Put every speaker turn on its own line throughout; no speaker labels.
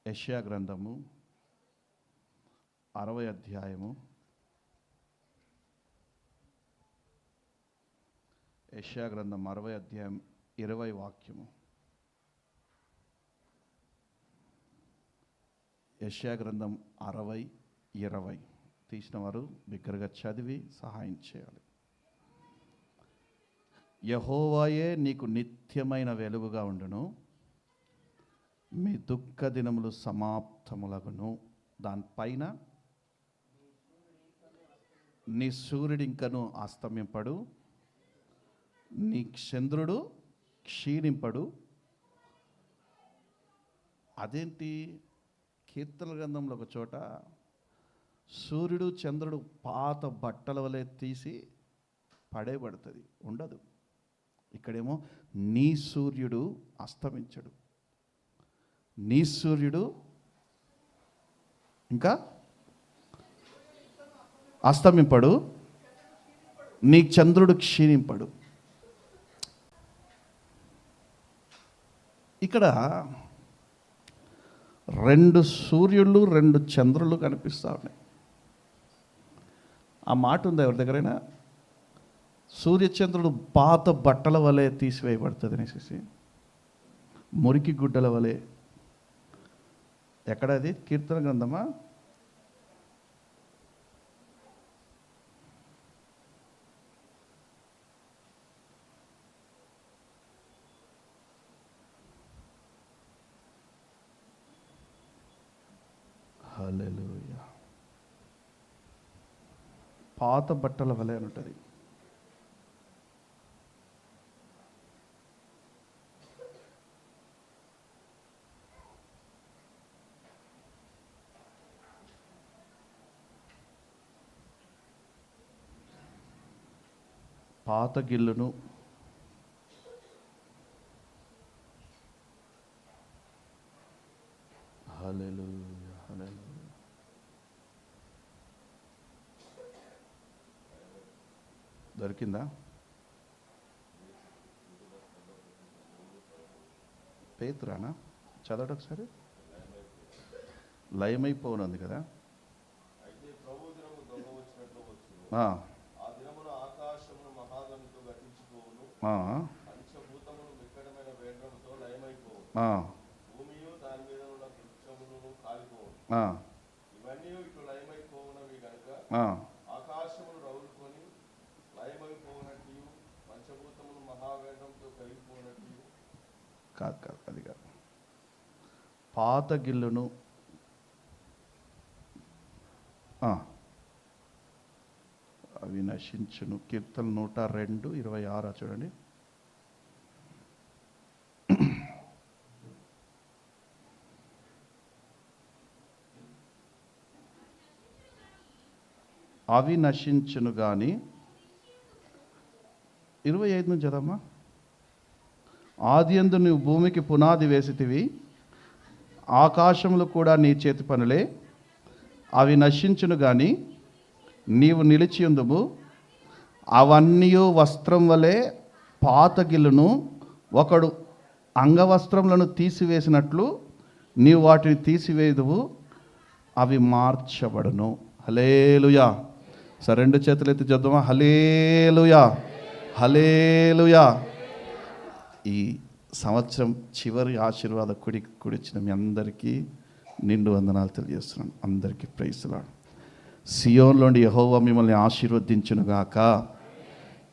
యెషయా గ్రంథము 60 అధ్యాయము. యెషయా గ్రంథం 60 అధ్యాయం 20 వాక్యము. యెషయా గ్రంథం 60:20 తీసిన వారు బిగ్గరగా చదివి సహాయం చేయాలి. యెహోవాయే నీకు నిత్యమైన వెలుగుగా ఉండును, మీ దుఃఖ దినములు సమాప్తములగును. దానిపైన నీ సూర్యుడింకను అస్తమింపడు, నీ చంద్రుడు క్షీణింపడు. అదేంటి? కీర్తన గ్రంథంలో ఒక చోట సూర్యుడు చంద్రుడు పాత బట్టల వలె తీసి పడేయబడుతుంది, ఉండదు. ఇక్కడేమో నీ సూర్యుడు అస్తమించడు, నీ సూర్యుడు ఇంకా అస్తమింపడు, నీ చంద్రుడు క్షీణింపడు. ఇక్కడ 2 సూర్యుళ్ళు 2 చంద్రులు కనిపిస్తూ ఉన్నాయి. ఆ మాట ఉంది ఎవరి దగ్గరైనా? సూర్యచంద్రుడు పాత బట్టల వలె తీసివేయబడుతుంది అనేసి, మురికి గుడ్డల వలె. ఎక్కడది? కీర్తన గ్రంథమా? హల్లెలూయా. పాత బట్టల వలె అని ఉంటుంది. పాత గిల్లును హల్లెలూయా హల్లెలూయా. దొరికిందా? పేతురానా? చదవడం ఒకసారి. లయమైపోనుంది కదా. కాదు, అది కాదు. పాత గిల్లును అవి నశించును. కీర్తన 102:26 చూడండి. అవి నశించును గాని 25 నుంచి చదమ్మా. ఆదియందు నువ్వు భూమికి పునాది వేసితివి, ఆకాశములు కూడా నీ చేతి పనులే. అవి నశించును గాని నీవు నిలిచియుందుము. అవన్నీ వస్త్రం వలె పాత గిల్లును, ఒకడు అంగవస్త్రములను తీసివేసినట్లు నీవు వాటిని తీసివేదువు, అవి మార్చబడును. హల్లెలూయా. సరే, 2 చేతులు ఎత్తి చదువుమా. హల్లెలూయా హల్లెలూయా. ఈ సంవత్సరం చివరి ఆశీర్వాద కుడిచిన మీ అందరికీ నిండు వందనాలు తెలియజేస్తున్నాను. అందరికీ ప్రైజ్ లార్డ్. సియోన్లోని యెహోవా మిమ్మల్ని ఆశీర్వదించునుగాక.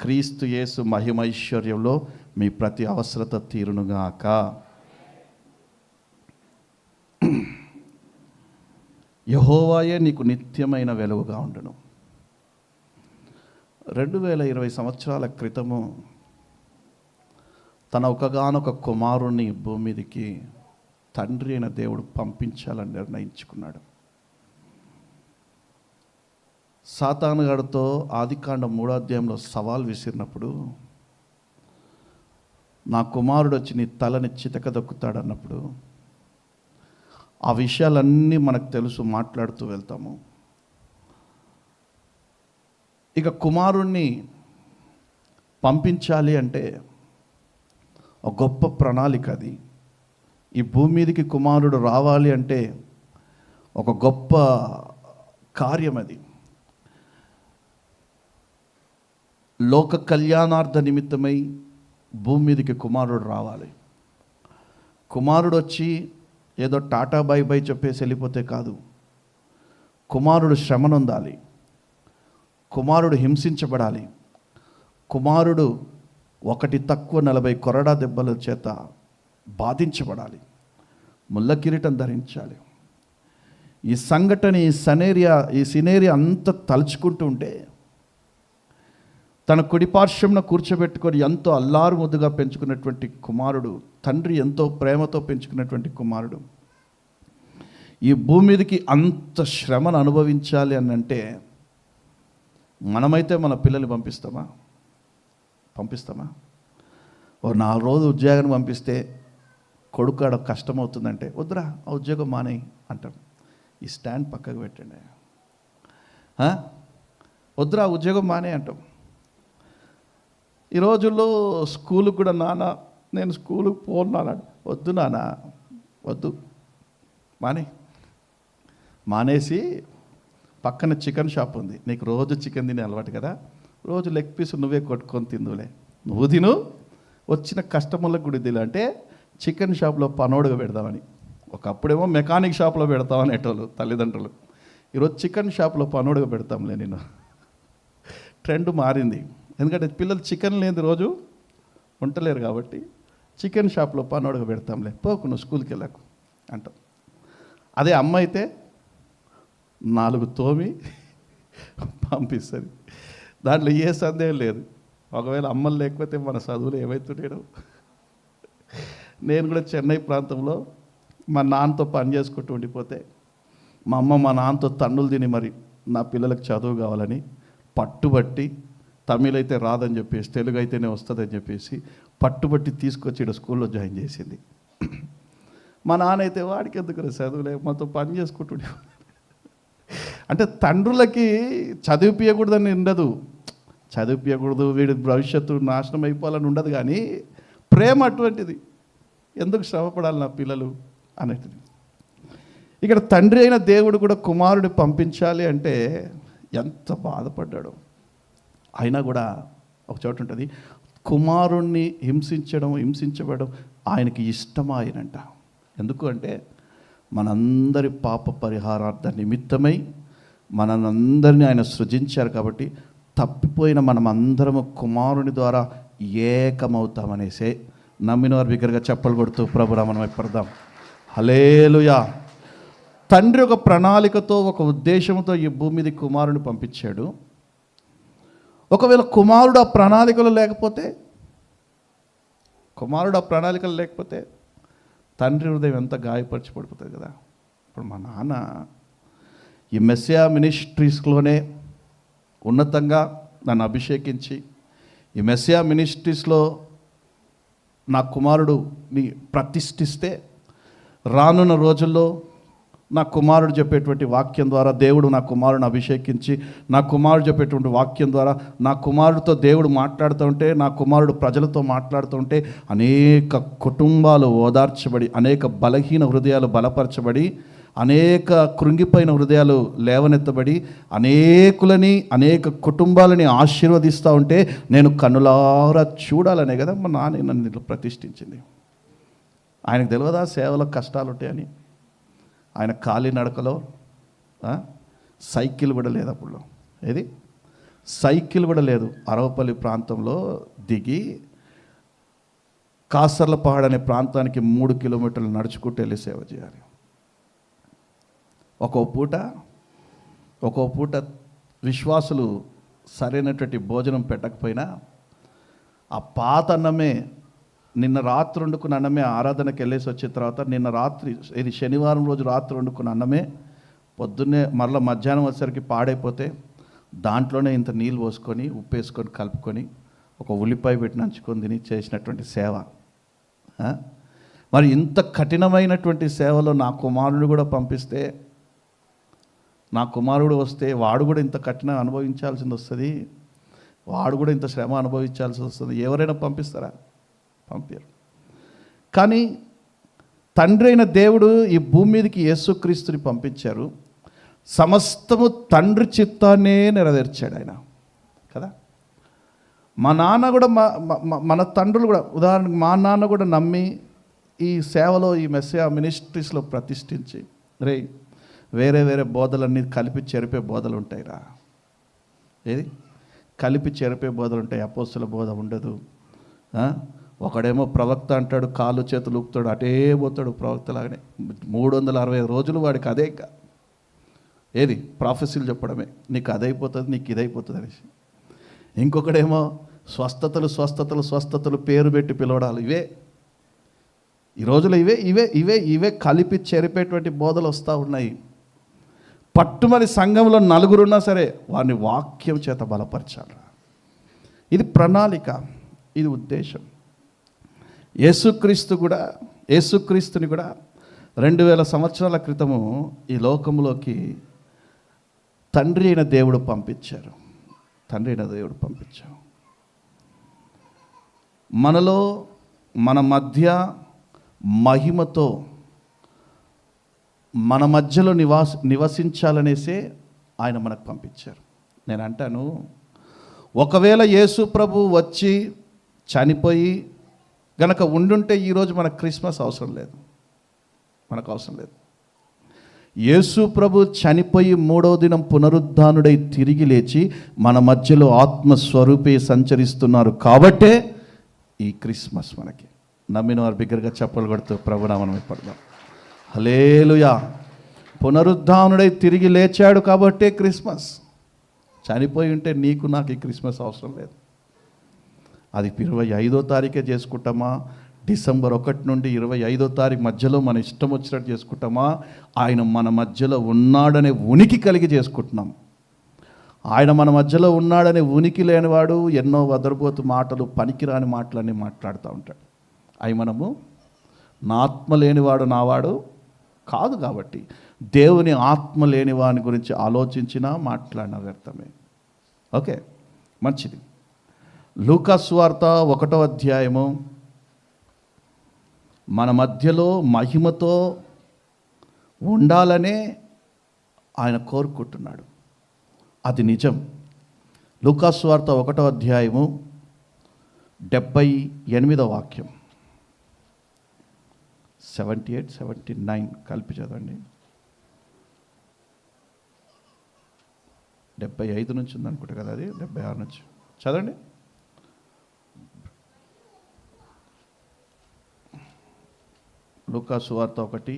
క్రీస్తు యేసు మహిమైశ్వర్యంలో మీ ప్రతి అవసరత తీరునుగాక. యెహోవాయే నీకు నిత్యమైన వెలుగుగా ఉండును. 2020 సంవత్సరాల క్రితము తన ఒకగానొక కుమారుణ్ణి భూమి మీదకి తండ్రి అయిన దేవుడు పంపించాలని నిర్ణయించుకున్నాడు. సాతానుగాడితో ఆదికాండం 3వ అధ్యాయంలో సవాల్ విసిరినప్పుడు, నా కుమారుడు వచ్చి నీ తలని చితకదొక్కుతాడు అన్నప్పుడు, ఆ విషయాలన్నీ మనకు తెలుసు, మాట్లాడుతూ వెళ్తాము. ఇక కుమారుణ్ణి పంపించాలి అంటే ఒక గొప్ప ప్రణాళిక అది. ఈ భూమి మీదకి కుమారుడు రావాలి అంటే ఒక గొప్ప కార్యం అది. లోక కళ్యాణార్థ నిమిత్తమై భూమి మీదకి కుమారుడు రావాలి. కుమారుడు వచ్చి ఏదో టాటా బై బై చెప్పేసి వెళ్ళిపోతే కాదు. కుమారుడు శ్రమనొందాలి, కుమారుడు హింసించబడాలి, కుమారుడు 1-40 కొరడా దెబ్బల చేత బాధించబడాలి, ముళ్ళ కిరీటం ధరించాలి. ఈ సంఘటన, ఈ సినేరియా అంతా తలుచుకుంటూ ఉంటే తన కుడిపార్శ్వంన కూర్చోబెట్టుకొని ఎంతో అల్లారు ముద్దుగా పెంచుకున్నటువంటి కుమారుడు, తండ్రి ఎంతో ప్రేమతో పెంచుకున్నటువంటి కుమారుడు ఈ భూమి మీదకి అంత శ్రమను అనుభవించాలి అని అంటే మనమైతే మన పిల్లల్ని పంపిస్తామా? ఓ 4 రోజులు ఉద్యోగాన్ని పంపిస్తే కొడుకు ఆడ కష్టమవుతుందంటే వద్దురా ఆ ఉద్యోగం మానేయి అంటాం. ఈ స్టాండ్ పక్కకు పెట్టండి. వద్దురా ఉద్యోగం మానే అంటాం. ఈ రోజుల్లో స్కూలుకు కూడా నాన్న నేను స్కూలుకు పోన్నాను. వద్దు నాన్న వద్దు, మానేసి పక్కన చికెన్ షాప్ ఉంది, నీకు రోజు చికెన్ తినే అలవాటు కదా, రోజు లెగ్ పీస్ నువ్వే కొట్టుకొని తిందులే, నువ్వు తిను, వచ్చిన కస్టమర్లకు కూడా తిను అంటే చికెన్ షాప్లో పనోడుగా పెడదామని. ఒకప్పుడేమో మెకానిక్ షాప్లో పెడతామనేటోళ్ళు తల్లిదండ్రులు, ఈరోజు చికెన్ షాప్లో పనోడుగా పెడతాంలే నేను. ట్రెండ్ మారింది, ఎందుకంటే పిల్లలు చికెన్ లేని రోజు ఉండలేరు కాబట్టి చికెన్ షాప్లో పనోడుగా పెడతాంలే, పోకు నువ్వు స్కూల్కి వెళ్ళకు అంటాం. అదే అమ్మ అయితే 4 తోమి పంపిస్తుంది, దాంట్లో ఏ సందేహం లేదు. ఒకవేళ అమ్మలు లేకపోతే మన చదువులు ఏమవుతుండేనో. నేను కూడా చెన్నై ప్రాంతంలో మా నాన్నతో పని చేసుకుంటూ ఉండిపోతే మా అమ్మ మా నాన్నతో తన్నులు తిని మరి నా పిల్లలకు చదువు కావాలని పట్టుబట్టి, తమిళ్ అయితే రాదని చెప్పేసి తెలుగు అయితేనే వస్తుందని చెప్పేసి పట్టుబట్టి తీసుకొచ్చి ఇక్కడ స్కూల్లో జాయిన్ చేసింది. మా నాన్న అయితే వాడికి ఎందుకు చదువులే మాతో పని చేసుకుంటుండే. అంటే తండ్రులకి చదివిపించకూడదని ఉండదు, చదివిపించకూడదు వీడి భవిష్యత్తు నాశనం అయిపోవాలని ఉండదు, కానీ ప్రేమ అటువంటిది, ఎందుకు శ్రమపడాలి నా పిల్లలు అనేటిది. ఇక్కడ తండ్రి అయిన దేవుడు కూడా కుమారుడిని పంపించాలి అంటే ఎంత బాధపడ్డాడు. అయినా కూడా ఒక చోటు ఉంటుంది, కుమారుణ్ణి హింసించబడడం ఆయనకి ఇష్టమాయనంట. ఎందుకు అంటే మనందరి పాప పరిహారార్థ నిమిత్తమై మనందరినీ ఆయన సృజించారు కాబట్టి తప్పిపోయిన మనం అందరము కుమారుని ద్వారా ఏకమవుతామనేసే నమ్మిన వారు బిగ్గరగా చప్పలు కొడుతూ ప్రభురామనం అయిపడదాం. హల్లెలూయా. తండ్రి ఒక ప్రణాళికతో ఒక ఉద్దేశంతో ఈ భూమి మీద కుమారుని పంపించాడు. ఒకవేళ కుమారుడు ఆ ప్రణాళికలు లేకపోతే తండ్రి హృదయం ఎంత గాయపరిచిపడిపోతుంది కదా. ఇప్పుడు మా నాన్న ఈ మెస్సియా మినిస్ట్రీస్లోనే ఉన్నతంగా నన్ను అభిషేకించి ఈ మెస్సియా మినిస్ట్రీస్లో నా కుమారుడుని ప్రతిష్ఠిస్తే రానున్న రోజుల్లో నా కుమారుడు చెప్పేటువంటి వాక్యం ద్వారా దేవుడు నా కుమారుడిని అభిషేకించి నా కుమారుడు చెప్పేటువంటి వాక్యం ద్వారా నా కుమారుడితో దేవుడు మాట్లాడుతూ ఉంటే, నా కుమారుడు ప్రజలతో మాట్లాడుతూ ఉంటే అనేక కుటుంబాలు ఓదార్చబడి, అనేక బలహీన హృదయాలు బలపరచబడి, అనేక కృంగిపోయిన హృదయాలు లేవనెత్తబడి, అనేక కుటుంబాలని ఆశీర్వదిస్తూ ఉంటే నేను కన్నులారా చూడాలనే కదా మా నాన్న నన్ను ప్రతిష్ఠించింది. ఆయనకు తెలియదా సేవలో కష్టాలు ఉంటాయని? ఆయన కాలినడకలో సైకిల్ కూడా లేదు, అప్పుడు ఏది సైకిల్ కూడా లేదు. అరవపల్లి ప్రాంతంలో దిగి కాసర్లపహాడ్ అనే ప్రాంతానికి 3 కిలోమీటర్లు నడుచుకుంటూ వెళ్ళి సేవ చేయాలి. ఒక్కో పూట విశ్వాసులు సరైనటువంటి భోజనం పెట్టకపోయినా ఆ పాత అన్నమే, నిన్న రాత్రి వండుకున్న అన్నమే ఆరాధనకి వెళ్ళేసి వచ్చిన తర్వాత నిన్న రాత్రి, ఇది శనివారం రోజు రాత్రి వండుకున్న అన్నమే పొద్దున్నే మరలా మధ్యాహ్నం వచ్చేసరికి పాడైపోతే దాంట్లోనే ఇంత నీళ్ళు పోసుకొని ఉప్పు వేసుకొని కలుపుకొని ఒక ఉల్లిపాయ పెట్టి నంచుకొని తిని చేసినటువంటి సేవ. మరి ఇంత కఠినమైనటువంటి సేవలో నా కుమారుడు కూడా పంపిస్తే, నా కుమారుడు వస్తే వాడు కూడా ఇంత కఠినం అనుభవించాల్సింది వస్తుంది, వాడు కూడా ఇంత శ్రమ అనుభవించాల్సి వస్తుంది. ఎవరైనా పంపిస్తారా? పంపారు. కానీ తండ్రి అయిన దేవుడు ఈ భూమి మీదకి యేసుక్రీస్తుని పంపించారు. సమస్తము తండ్రి చిత్తాన్నే నెరవేర్చాడు ఆయన కదా. మా నాన్న కూడా మన తండ్రులు కూడా, ఉదాహరణకు మా నాన్న కూడా నమ్మి ఈ సేవలో, ఈ మెస్సేజ్ మినిస్ట్రీస్లో ప్రతిష్ఠించి, రే వేరే వేరే బోధలన్నీ కలిపి చెరిపే బోధలు ఉంటాయిరా, ఏది కలిపి చెరిపే బోధలు ఉంటాయి, అపోస్తుల బోధ ఉండదు. ఒకడేమో ప్రవక్త అంటాడు, కాళ్ళు చేతులు ఊపుతాడు, అటే పోతాడు ప్రవక్తలాగానే. 365 రోజులు వాడికి అదే ఇంకా ఏది ప్రాఫెసీలు చెప్పడమే, నీకు అదైపోతుంది, నీకు ఇదైపోతుంది అనేసి. ఇంకొకడేమో స్వస్థతలు స్వస్థతలు స్వస్థతలు పేరు పెట్టి పిలవడాలు. ఈ రోజులో ఇవే కలిపి చెరిపేటువంటి బోధలు వస్తూ ఉన్నాయి. పట్టుమని సంఘంలో 4 ఉన్నా సరే వారిని వాక్యం చేత బలపరచాలి. ఇది ప్రణాళిక, ఇది ఉద్దేశం. యేసుక్రీస్తుని కూడా 2000 సంవత్సరాల క్రితము ఈ లోకంలోకి తండ్రి అయిన దేవుడు పంపించారు. మనలో మన మధ్య మహిమతో మన మధ్యలో నివసించాలనేసే ఆయన మనకు పంపించారు. నేను అంటాను, ఒకవేళ యేసు ప్రభు వచ్చి చనిపోయి గనక ఉండుంటే ఈరోజు మనకు క్రిస్మస్ అవసరం లేదు, మనకు అవసరం లేదు. యేసు ప్రభు చనిపోయి 3వ దినం పునరుద్ధానుడై తిరిగి లేచి మన మధ్యలో ఆత్మస్వరూపే సంచరిస్తున్నారు కాబట్టే ఈ క్రిస్మస్ మనకి. నమ్మిన వారు బిగ్గరగా చప్పలు కొడుతూ ప్రభునామం పడదాం. హల్లెలూయా. పునరుద్ధానుడై తిరిగి లేచాడు కాబట్టే క్రిస్మస్. చనిపోయి ఉంటే నీకు నాకు ఈ క్రిస్మస్ అవసరం లేదు. అది 25వ తారీఖే చేసుకుంటామా, డిసెంబర్ 1 నుండి 25వ తారీఖు మధ్యలో మన ఇష్టం వచ్చినట్టు చేసుకుంటామా? ఆయన మన మధ్యలో ఉన్నాడనే ఉనికి కలిగి చేసుకుంటున్నాం. ఆయన మన మధ్యలో ఉన్నాడనే ఉనికి లేనివాడు ఎన్నో వదరబోతు మాటలు, పనికిరాని మాటలన్నీ మాట్లాడుతూ ఉంటాడు. అవి మనము నా ఆత్మ లేనివాడు నావాడు కాదు. కాబట్టి దేవుని ఆత్మ లేని వాని గురించి ఆలోచించినా మాట్లాడిన వ్యర్థమే. ఓకే, మంచిది. లూకా సువార్త 1వ అధ్యాయము మన మధ్యలో మహిమతో ఉండాలనే ఆయన కోరుకుంటున్నాడు. అది నిజం. లూకా సువార్త 1వ అధ్యాయము 78వ వాక్యం, 78, 79 కలిపి చదవండి. 75 నుంచి ఉందనుకుంటా కదా, అది 76 నుంచి చదవండి. లూకా సువార్త 1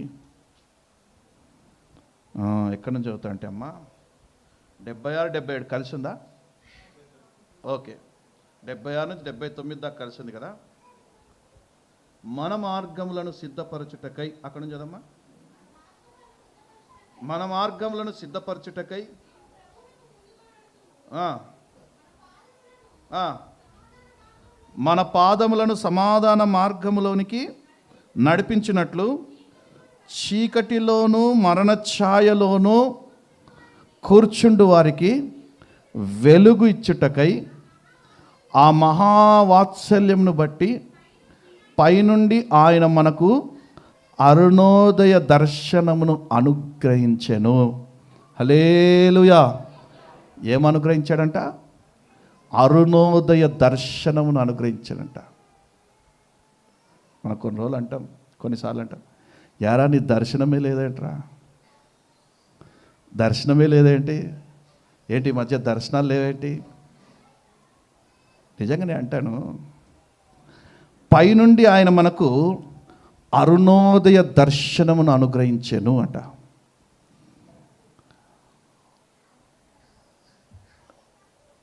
ఎక్కడి నుంచి చదువుతా అంటే అమ్మా 76, 77 కలిసి ఉందా? ఓకే, 76 నుంచి 79 దాకా కలిసి ఉంది కదా. మన మార్గములను సిద్ధపరచుటకై, అక్కడ నుంచి చదమ్మా. మన మార్గములను సిద్ధపరచుటకై మన పాదములను సమాధాన మార్గములోనికి నడిపించినట్లు చీకటిలోను మరణ ఛాయలోను కూర్చుండు వారికి వెలుగు ఇచ్చుటకై ఆ మహావాత్సల్యమును బట్టి పైనుండి ఆయన మనకు అరుణోదయ దర్శనమును అనుగ్రహించెను. హల్లెలూయా. ఏమనుగ్రహించాడంట? అరుణోదయ దర్శనమును అనుగ్రహించాడంట. మనం కొన్ని రోజులు అంటాం, కొన్నిసార్లు అంటాం, యారా నీ దర్శనమే లేదేంట్రా, దర్శనమే లేదేంటి, ఏంటి మధ్య దర్శనాలు లేవేంటి? నిజంగానే అంటాను, పైనుండి ఆయన మనకు అరుణోదయ దర్శనమును అనుగ్రహించెను అంట.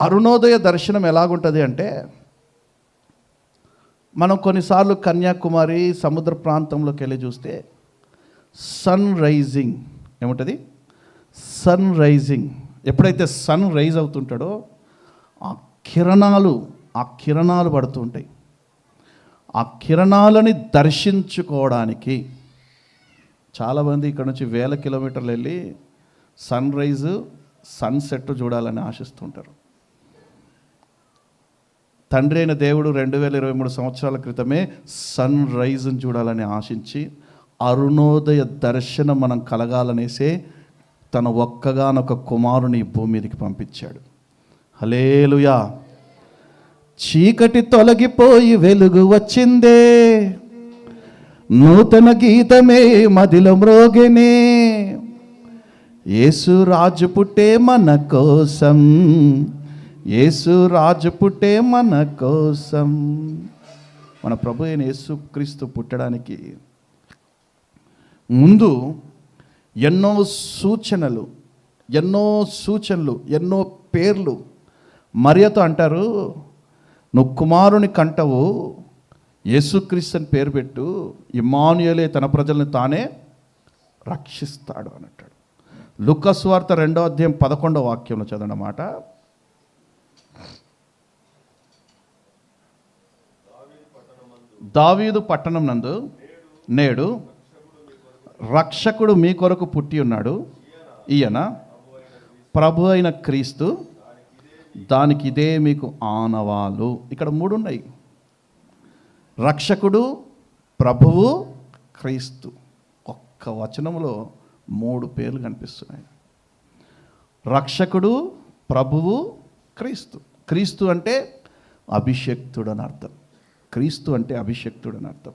అరుణోదయ దర్శనం ఎలాగుంటుంది అంటే, మనం కొన్నిసార్లు కన్యాకుమారి సముద్ర ప్రాంతంలోకి వెళ్ళి చూస్తే సన్ రైజింగ్ ఏముంటుంది? Sun rising. ఎప్పుడైతే సన్ రైజ్ అవుతుంటాడో ఆ కిరణాలు పడుతూ ఉంటాయి. ఆ కిరణాలని దర్శించుకోవడానికి చాలామంది ఇక్కడ నుంచి 1000 కిలోమీటర్లు వెళ్ళి సన్ రైజ్ సన్సెట్ చూడాలని ఆశిస్తుంటారు. తండ్రి అయిన దేవుడు 2023 సంవత్సరాల క్రితమే సన్ రైజ్ని చూడాలని ఆశించి అరుణోదయ దర్శనం మనం కలగాలనేసే తన ఒక్కగానొక కుమారుని ఈ భూమి మీదకి పంపించాడు. హల్లెలూయా. చీకటి తొలగిపోయి వెలుగు వచ్చిందే, నూతన గీతమే మదిలో మ్రోగెనే, యేసు రాజు పుట్టే మన కోసం, యేసు రాజు పుట్టే మన కోసం. మన ప్రభు అయిన యేసు క్రీస్తు పుట్టడానికి ముందు ఎన్నో సూచనలు, ఎన్నో పేర్లు. మరియతో అంటారు, నువ్వు కుమారుని కంటవు, యేసుక్రీస్తు అని పేరు పెట్టు, ఇమ్మానుయేలే తన ప్రజల్ని తానే రక్షిస్తాడు అని అంటాడు. లూకా సువార్త 2వ అధ్యాయం 11వ వాక్యంలో చదవనమాట. దావీదు పట్టణం నందు నేడు రక్షకుడు మీ కొరకు పుట్టి ఉన్నాడు, ఈయన ప్రభు అయిన క్రీస్తు, దానికి ఇదే మీకు ఆనవాలు. ఇక్కడ 3 ఉన్నాయి: రక్షకుడు, ప్రభువు, క్రీస్తు. ఒక్క వచనంలో 3 పేర్లు కనిపిస్తున్నాయి. రక్షకుడు, ప్రభువు, క్రీస్తు. క్రీస్తు అంటే అభిషక్తుడు అని అర్థం. క్రీస్తు అంటే అభిషక్తుడు అని అర్థం.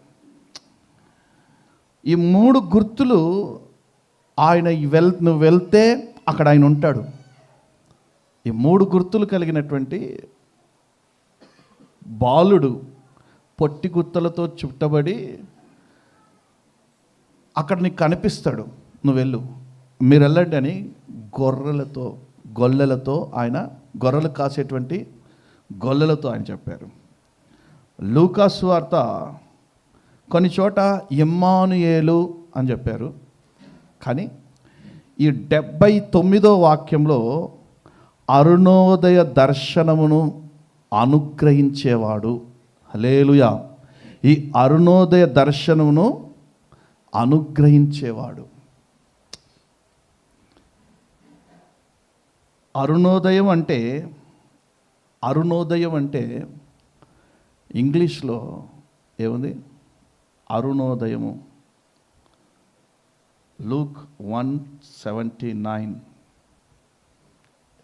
ఈ 3 గుర్తులు ఆయన నువ్వు వెళ్తే అక్కడ ఆయన ఉంటాడు. ఈ 3 గుర్తులు కలిగినటువంటి బాలుడు పొట్టి గుత్తలతో చుట్టబడి అక్కడ నీకు కనిపిస్తాడు. నువ్వు వెళ్ళు, మీరు వెళ్ళండి అని గొల్లెలతో ఆయన, గొర్రెలు కాసేటువంటి గొల్లెలతో ఆయన చెప్పారు. లూకా సువార్త కొన్ని చోట ఇమ్మానుయేలు అని చెప్పారు, కానీ ఈ 79వ వాక్యంలో అరుణోదయ దర్శనమును అనుగ్రహించేవాడు. హల్లెలూయా. ఈ అరుణోదయ దర్శనమును అనుగ్రహించేవాడు. అరుణోదయం అంటే ఇంగ్లీష్లో ఏముంది? అరుణోదయము. లూక్ 1:79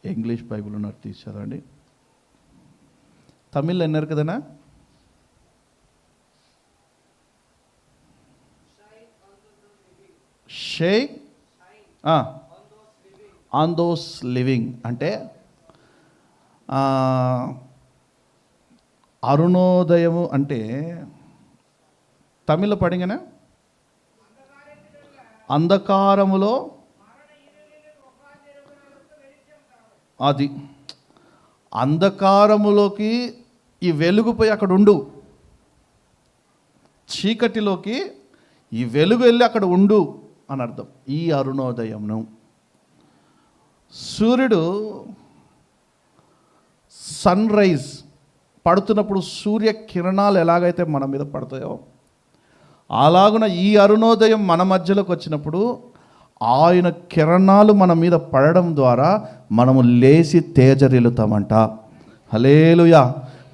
ఇంగ్లీష్ బైబిల్ ఉన్నట్టు తీసి చదవండి. తమిళ్లో అన్నారు కదనా? షేక్ ఆన్ దోస్ లివింగ్ అంటే అరుణోదయము అంటే తమిళ పడిగనా అంధకారములో, అది అంధకారములోకి ఈ వెలుగుపోయి అక్కడ ఉండు, చీకటిలోకి ఈ వెలుగు వెళ్ళి అక్కడ ఉండు అని అర్థం. ఈ అరుణోదయంను సూర్యుడు సన్ రైజ్ పడుతున్నప్పుడు సూర్య కిరణాలు ఎలాగైతే మన మీద పడతాయో అలాగున ఈ అరుణోదయం మన మధ్యలోకి వచ్చినప్పుడు ఆయన కిరణాలు మన మీద పడడం ద్వారా మనము లేచి తేజరిల్లుతామంట. హల్లెలూయా.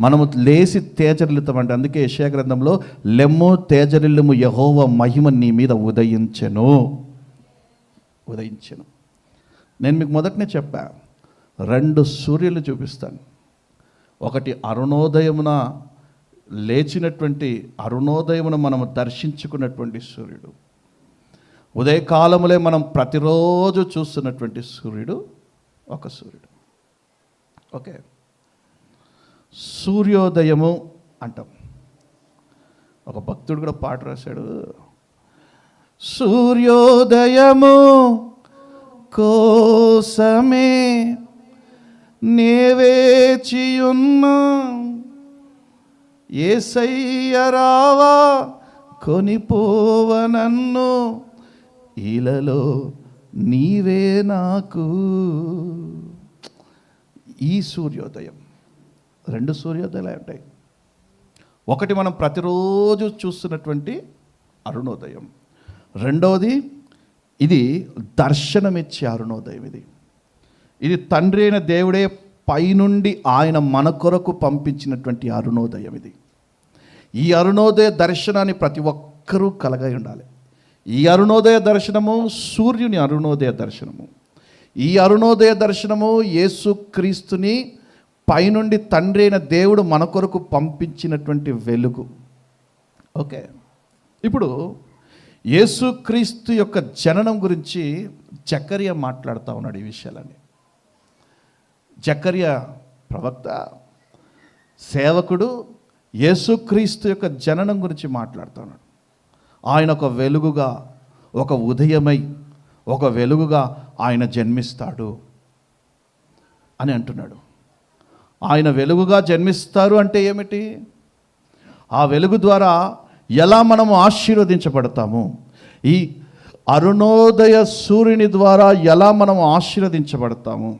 మనము లేచి తేజరిల్లుతామంట. అందుకే యెషయా గ్రంథంలో లెమ్ము తేజరిల్లుము, యెహోవా మహిమ నీ మీద ఉదయించెను. నేను మీకు మొదటనే చెప్పా, 2 సూర్యులు చూపిస్తాను. ఒకటి అరుణోదయమున లేచినటువంటి, అరుణోదయమున మనము దర్శించుకున్నటువంటి సూర్యుడు, ఉదయకాలములే మనం ప్రతిరోజు చూస్తున్నటువంటి సూర్యుడు, ఒక సూర్యుడు. ఓకే, సూర్యోదయము అంటాం. ఒక భక్తుడు కూడా పాట రాశాడు, సూర్యోదయము కోసమే నే వేచియున్నా, యేసయ్య రావా కొనిపోవ నన్ను, ఇలలో నీవే నాకు. ఈ సూర్యోదయం, 2 సూర్యోదయాలు ఉంటాయి. ఒకటి మనం ప్రతిరోజు చూస్తున్నటువంటి అరుణోదయం, రెండవది ఇది దర్శనమిచ్చే అరుణోదయం. ఇది తండ్రి అయిన దేవుడే పైనుండి ఆయన మన కొరకు పంపించినటువంటి అరుణోదయం. ఈ అరుణోదయ దర్శనాన్ని ప్రతి ఒక్కరూ కలగై ఉండాలి. ఈ అరుణోదయ దర్శనము సూర్యుని అరుణోదయ దర్శనము. ఈ అరుణోదయ దర్శనము యేసుక్రీస్తుని పైనుండి తండ్రి అయిన దేవుడు మన కొరకు పంపించినటువంటి వెలుగు. ఓకే, ఇప్పుడు యేసుక్రీస్తు యొక్క జననం గురించి జకర్యా మాట్లాడుతూ ఉన్నాడు ఈ విషయాలని. జకర్యా ప్రవక్త, సేవకుడు యేసుక్రీస్తు యొక్క జననం గురించి మాట్లాడుతున్నాడు. ఆయన ఒక వెలుగుగా, ఒక ఉదయమై, ఒక వెలుగుగా ఆయన జన్మిస్తాడు అని అంటున్నాడు. ఆయన వెలుగుగా జన్మిస్తారు అంటే ఏమిటి? ఆ వెలుగు ద్వారా ఎలా మనము ఆశీర్వదించబడతాము, ఈ అరుణోదయ సూర్యుని ద్వారా ఎలా మనము ఆశీర్వదించబడతాము,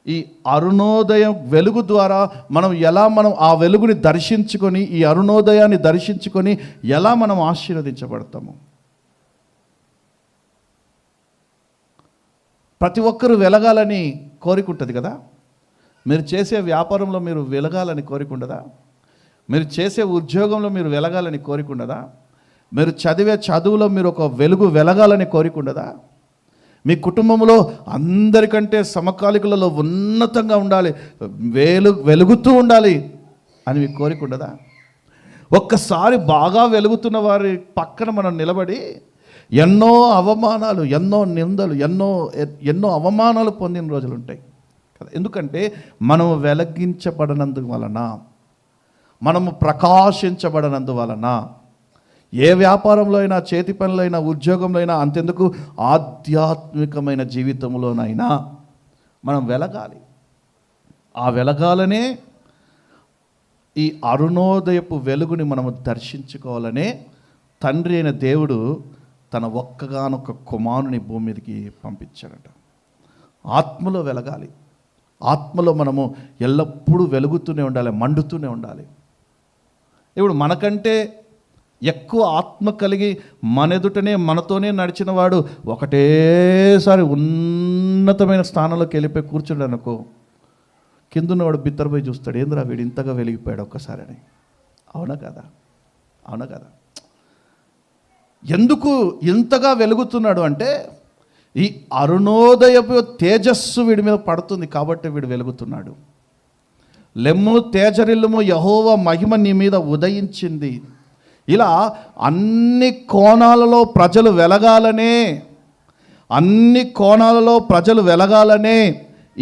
ఈ అరుణోదయ వెలుగు ద్వారా మనం ఆ వెలుగుని దర్శించుకొని, ఈ అరుణోదయాన్ని దర్శించుకొని ఎలా మనం ఆశీర్వదించబడతాము. ప్రతి ఒక్కరూ వెలగాలని కోరికుంటుంది కదా. మీరు చేసే వ్యాపారంలో మీరు వెలగాలని కోరికుండదా? మీరు చేసే ఉద్యోగంలో మీరు వెలగాలని కోరికుండదా? మీరు చదివే చదువులో మీరు ఒక వెలుగు వెలగాలని కోరికుండదా? మీ కుటుంబంలో అందరికంటే సమకాలికులలో ఉన్నతంగా ఉండాలి, వెలుగుతూ ఉండాలి అని మీకు కోరికుండదా? ఒక్కసారి బాగా వెలుగుతున్న వారి పక్కన మనం నిలబడి ఎన్నో అవమానాలు, ఎన్నో నిందలు, ఎన్నో అవమానాలు పొందిన రోజులు ఉంటాయి కదా. ఎందుకంటే మనము వెలిగించబడనందువలన, మనము ప్రకాశించబడనందువలన, ఏ వ్యాపారంలో అయినా, చేతి పనులు అయినా, ఉద్యోగంలో అయినా, అంతెందుకు ఆధ్యాత్మికమైన జీవితంలోనైనా మనం వెలగాలి. ఆ వెలగాలనే ఈ అరుణోదయపు వెలుగుని మనము దర్శించుకోవాలనే తండ్రి అయిన దేవుడు తన ఒక్కగానొక్క కుమారుని భూమి మీదకి పంపించాడట. ఆత్మలో వెలగాలి. ఆత్మలో మనము ఎల్లప్పుడూ వెలుగుతూనే ఉండాలి, మండుతూనే ఉండాలి. ఇప్పుడు మనకంటే ఎక్కువ ఆత్మ కలిగి మన ఎదుటనే మనతోనే నడిచిన వాడు ఒకటేసారి ఉన్నతమైన స్థానంలోకి వెళ్ళిపోయి కూర్చుండు అనుకో, కిందున్నవాడు బిత్తరపోయి చూస్తాడు, ఏంద్రా వీడు ఇంతగా వెలిగిపోయాడు ఒక్కసారి అని. అవునా కదా? అవునా కదా? ఎందుకు ఇంతగా వెలుగుతున్నాడు అంటే ఈ అరుణోదయపు తేజస్సు వీడి మీద పడుతుంది కాబట్టి వీడు వెలుగుతున్నాడు. లెమ్ము తేజరిల్లుము, యెహోవా మహిమ నీ మీద ఉదయించింది. ఇలా అన్ని కోణాలలో ప్రజలు వెలగాలనే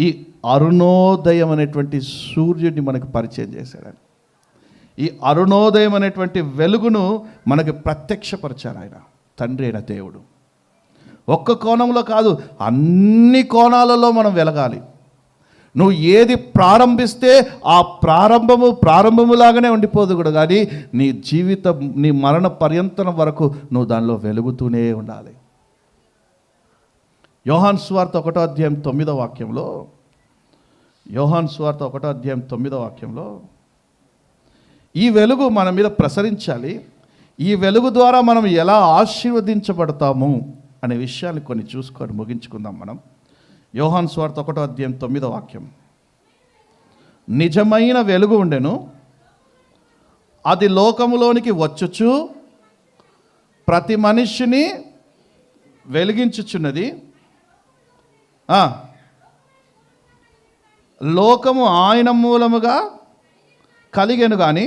ఈ అరుణోదయం అనేటువంటి సూర్యుడిని మనకు పరిచయం చేశాడని. ఈ అరుణోదయం అనేటువంటి వెలుగును మనకి ప్రత్యక్షపరిచారు ఆయన తండ్రి అయిన దేవుడు. ఒక్క కోణంలో కాదు, అన్ని కోణాలలో మనం వెలగాలి. నువ్వు ఏది ప్రారంభిస్తే ఆ ప్రారంభములాగానే ఉండిపోదు కూడా, కానీ నీ జీవితం, నీ మరణ పర్యంతం వరకు నువ్వు దానిలో వెలుగుతూనే ఉండాలి. యోహాను సువార్త 1వ అధ్యాయం 9వ వాక్యంలో, యోహాను సువార్త 1వ అధ్యాయం 9వ వాక్యంలో ఈ వెలుగు మన మీద ప్రసరించాలి, ఈ వెలుగు ద్వారా మనం ఎలా ఆశీర్వదించబడతాము అనే విషయాన్ని కొన్ని చూసుకొని ముగించుకుందాం మనం. యోహాను సువార్త 1వ అధ్యాయం 9వ వాక్యం. నిజమైన వెలుగు ఉండెను, అది లోకములోనికి వచ్చుచు ప్రతి మనిషిని వెలిగించుచున్నది. లోకము ఆయన మూలముగా కలిగెను కానీ,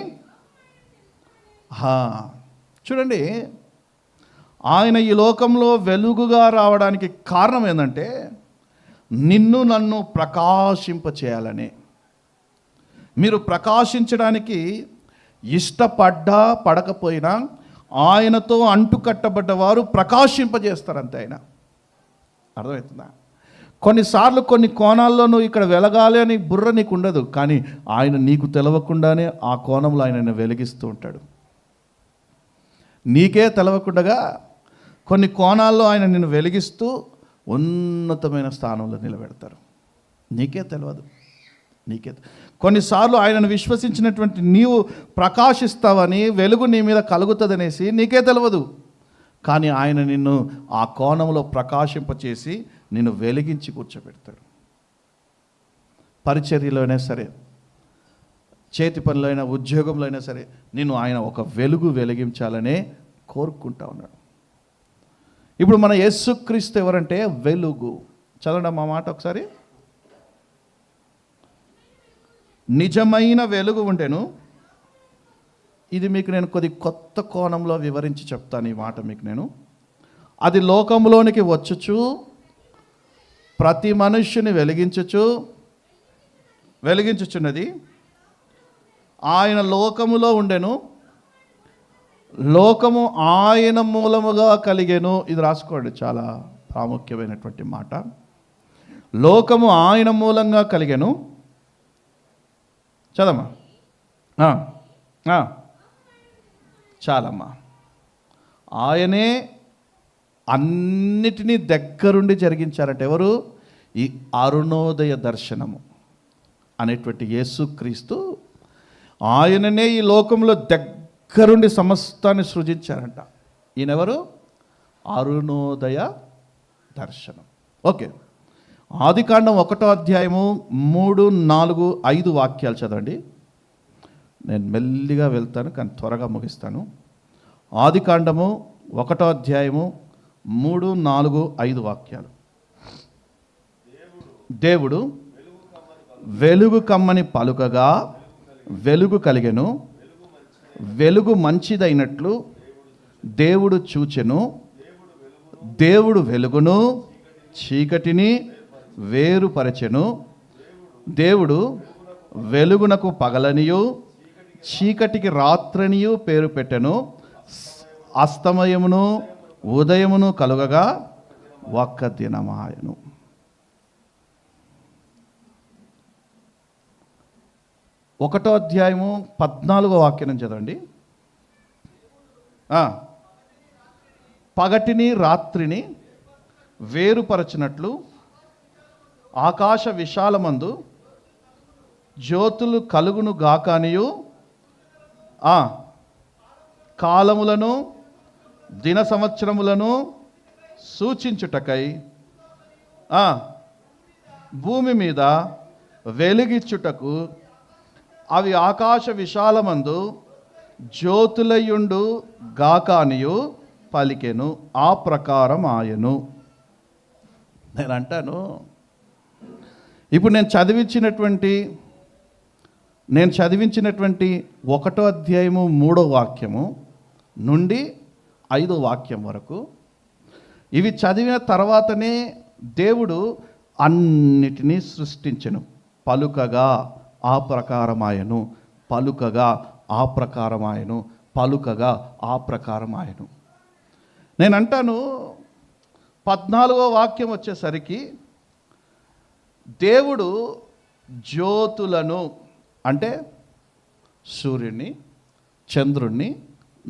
చూడండి, ఆయన ఈ లోకంలో వెలుగుగా రావడానికి కారణం ఏంటంటే నిన్ను నన్ను ప్రకాశింపచేయాలని. మీరు ప్రకాశించడానికి ఇష్టపడ్డా పడకపోయినా ఆయనతో అంటుకట్టబడ్డవారు ప్రకాశింపజేస్తారంతే ఆయన. అర్థమవుతుందా? కొన్నిసార్లు కొన్ని కోణాల్లో నువ్వు ఇక్కడ వెలగాలి అని బుర్ర నీకు ఉండదు, కానీ ఆయన నీకు తెలవకుండానే ఆ కోణంలో ఆయన వెలిగిస్తూ ఉంటాడు. నీకే తెలవకుండగా కొన్ని కోణాల్లో ఆయన నిన్ను వెలిగిస్తూ ఉన్నతమైన స్థానంలో నిలబెడతారు. నీకే తెలియదు. కొన్నిసార్లు ఆయనను విశ్వసించినటువంటి నీవు ప్రకాశిస్తావని, వెలుగు నీ మీద కలుగుతుందనేసి నీకే తెలియదు, కానీ ఆయన నిన్ను ఆ కోణంలో ప్రకాశింపచేసి నిన్ను వెలిగించి కూర్చోబెడతాడు. పరిచర్యలో అయినా సరే, చేతి పనులు అయినా, ఉద్యోగంలో అయినా సరే, నిన్ను ఆయన ఒక వెలుగు వెలిగించాలనే కోరుకుంటా ఉన్నాడు. ఇప్పుడు మన యేసుక్రీస్తు ఎవరంటే వెలుగు. చదవండి మా మాట ఒకసారి. నిజమైన వెలుగు ఉండెను. ఇది మీకు నేను కొద్ది కొత్త కోణంలో వివరించి చెప్తాను ఈ మాట మీకు నేను. అది లోకంలోనికి వచ్చుచు ప్రతి మనుష్యుని వెలిగించుచున్నది. ఆయన లోకములో ఉండెను, లోకము ఆయన మూలముగా కలిగెను. ఇది రాసుకోండి, చాలా ప్రాముఖ్యమైనటువంటి మాట. లోకము ఆయన మూలంగా కలిగెను. చదమ్మా. చాలమ్మా. ఆయనే అన్నిటినీ దగ్గరుండి జరిగించారంటే ఎవరు? ఈ అరుణోదయ దర్శనము అనేటువంటి యేసుక్రీస్తు ఆయననే ఈ లోకంలో దగ్గరుండి సమస్తాన్ని సృజించారంట. ఈయనెవరు? అరుణోదయ దర్శనం. ఓకే, ఆదికాండం 1వ అధ్యాయము 3, 4, 5 వాక్యాలు చదవండి. నేను మెల్లిగా వెళ్తాను కానీ త్వరగా ముగిస్తాను. ఆదికాండము 1వ అధ్యాయము 3, 4, 5 వాక్యాలు. దేవుడు వెలుగు కమ్మని పలుకగా వెలుగు కలిగెను. వెలుగు మంచిదైనట్లు దేవుడు చూచెను. దేవుడు వెలుగును చీకటిని వేరుపరచెను. దేవుడు వెలుగునకు పగలనియు చీకటికి రాత్రనియు పేరు పెట్టెను. అస్తమయమును ఉదయమును కలుగగా ఒక్క దినమాయను. ఒకటో అధ్యాయము 14వ వాక్యం చదవండి. పగటిని రాత్రిని వేరుపరచినట్లు ఆకాశ విశాలమందు జ్యోతులు కలుగును గాకానియు కాలములను దిన సంవత్సరములను సూచించుటకై భూమి మీద వెలుగిచ్చుటకు అవి ఆకాశ విశాలమందు జ్యోతులయుండు గాకానియు పలికెను. ఆ ప్రకారం ఆయను. నేను అంటాను, ఇప్పుడు నేను చదివించినటువంటి 1వ అధ్యాయము 3వ వాక్యము నుండి 5వ వాక్యం వరకు ఇవి చదివిన తర్వాతనే దేవుడు అన్నిటినీ సృష్టించెను. పలుకగా ఆ ప్రకారమాయను, పలుకగా ఆ ప్రకారమాయను, పలుకగా ఆ ప్రకారమాయను. నేను అంటాను, 14వ వాక్యం వచ్చేసరికి దేవుడు జ్యోతులను అంటే సూర్యుని, చంద్రుణ్ణి,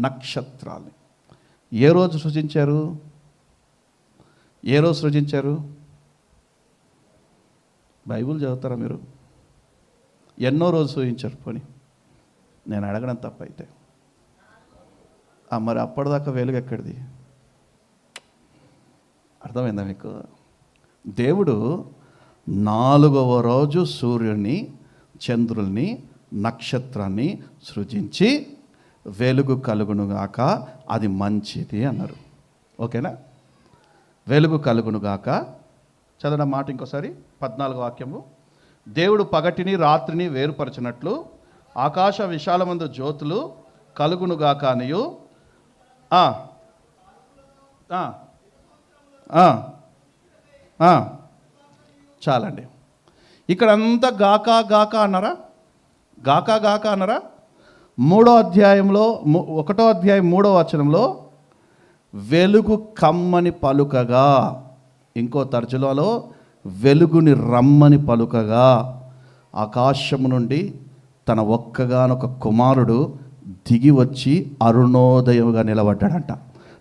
నక్షత్రాల్ని ఏ రోజు సృజించారు? బైబిల్ చదువుతారా మీరు? ఎన్నో రోజు సృజించారు? పోనీ నేను అడగడం తప్పైతే. మరి అప్పటిదాకా వెలుగు ఎక్కడిది? అర్థమైందా మీకు? దేవుడు 4వ రోజు సూర్యుని, చంద్రుల్ని, నక్షత్రాన్ని సృజించి వెలుగు కలుగునుగాక అది మంచిది అన్నారు. ఓకేనా? వెలుగు కలుగునుగాక. చదవడం మాట ఇంకోసారి. 14వ వాక్యము. దేవుడు పగటిని రాత్రిని వేరుపరచినట్లు ఆకాశ విశాలమందు జ్యోతులు కలుగునుగాక అనియు చాలండి. ఇక్కడ అంతా గాకా గాకా అన్నారా? గాకా గాకా అన్నారా? 1వ అధ్యాయం 3వ వచనంలో వెలుగు కమ్మని పలుకగా, ఇంకో తర్జుమాలో వెలుగుని రమ్మని పలుకగా, ఆకాశము నుండి తన ఒక్కగానొక కుమారుడు దిగి వచ్చి అరుణోదయముగా నిలబడ్డాడంట.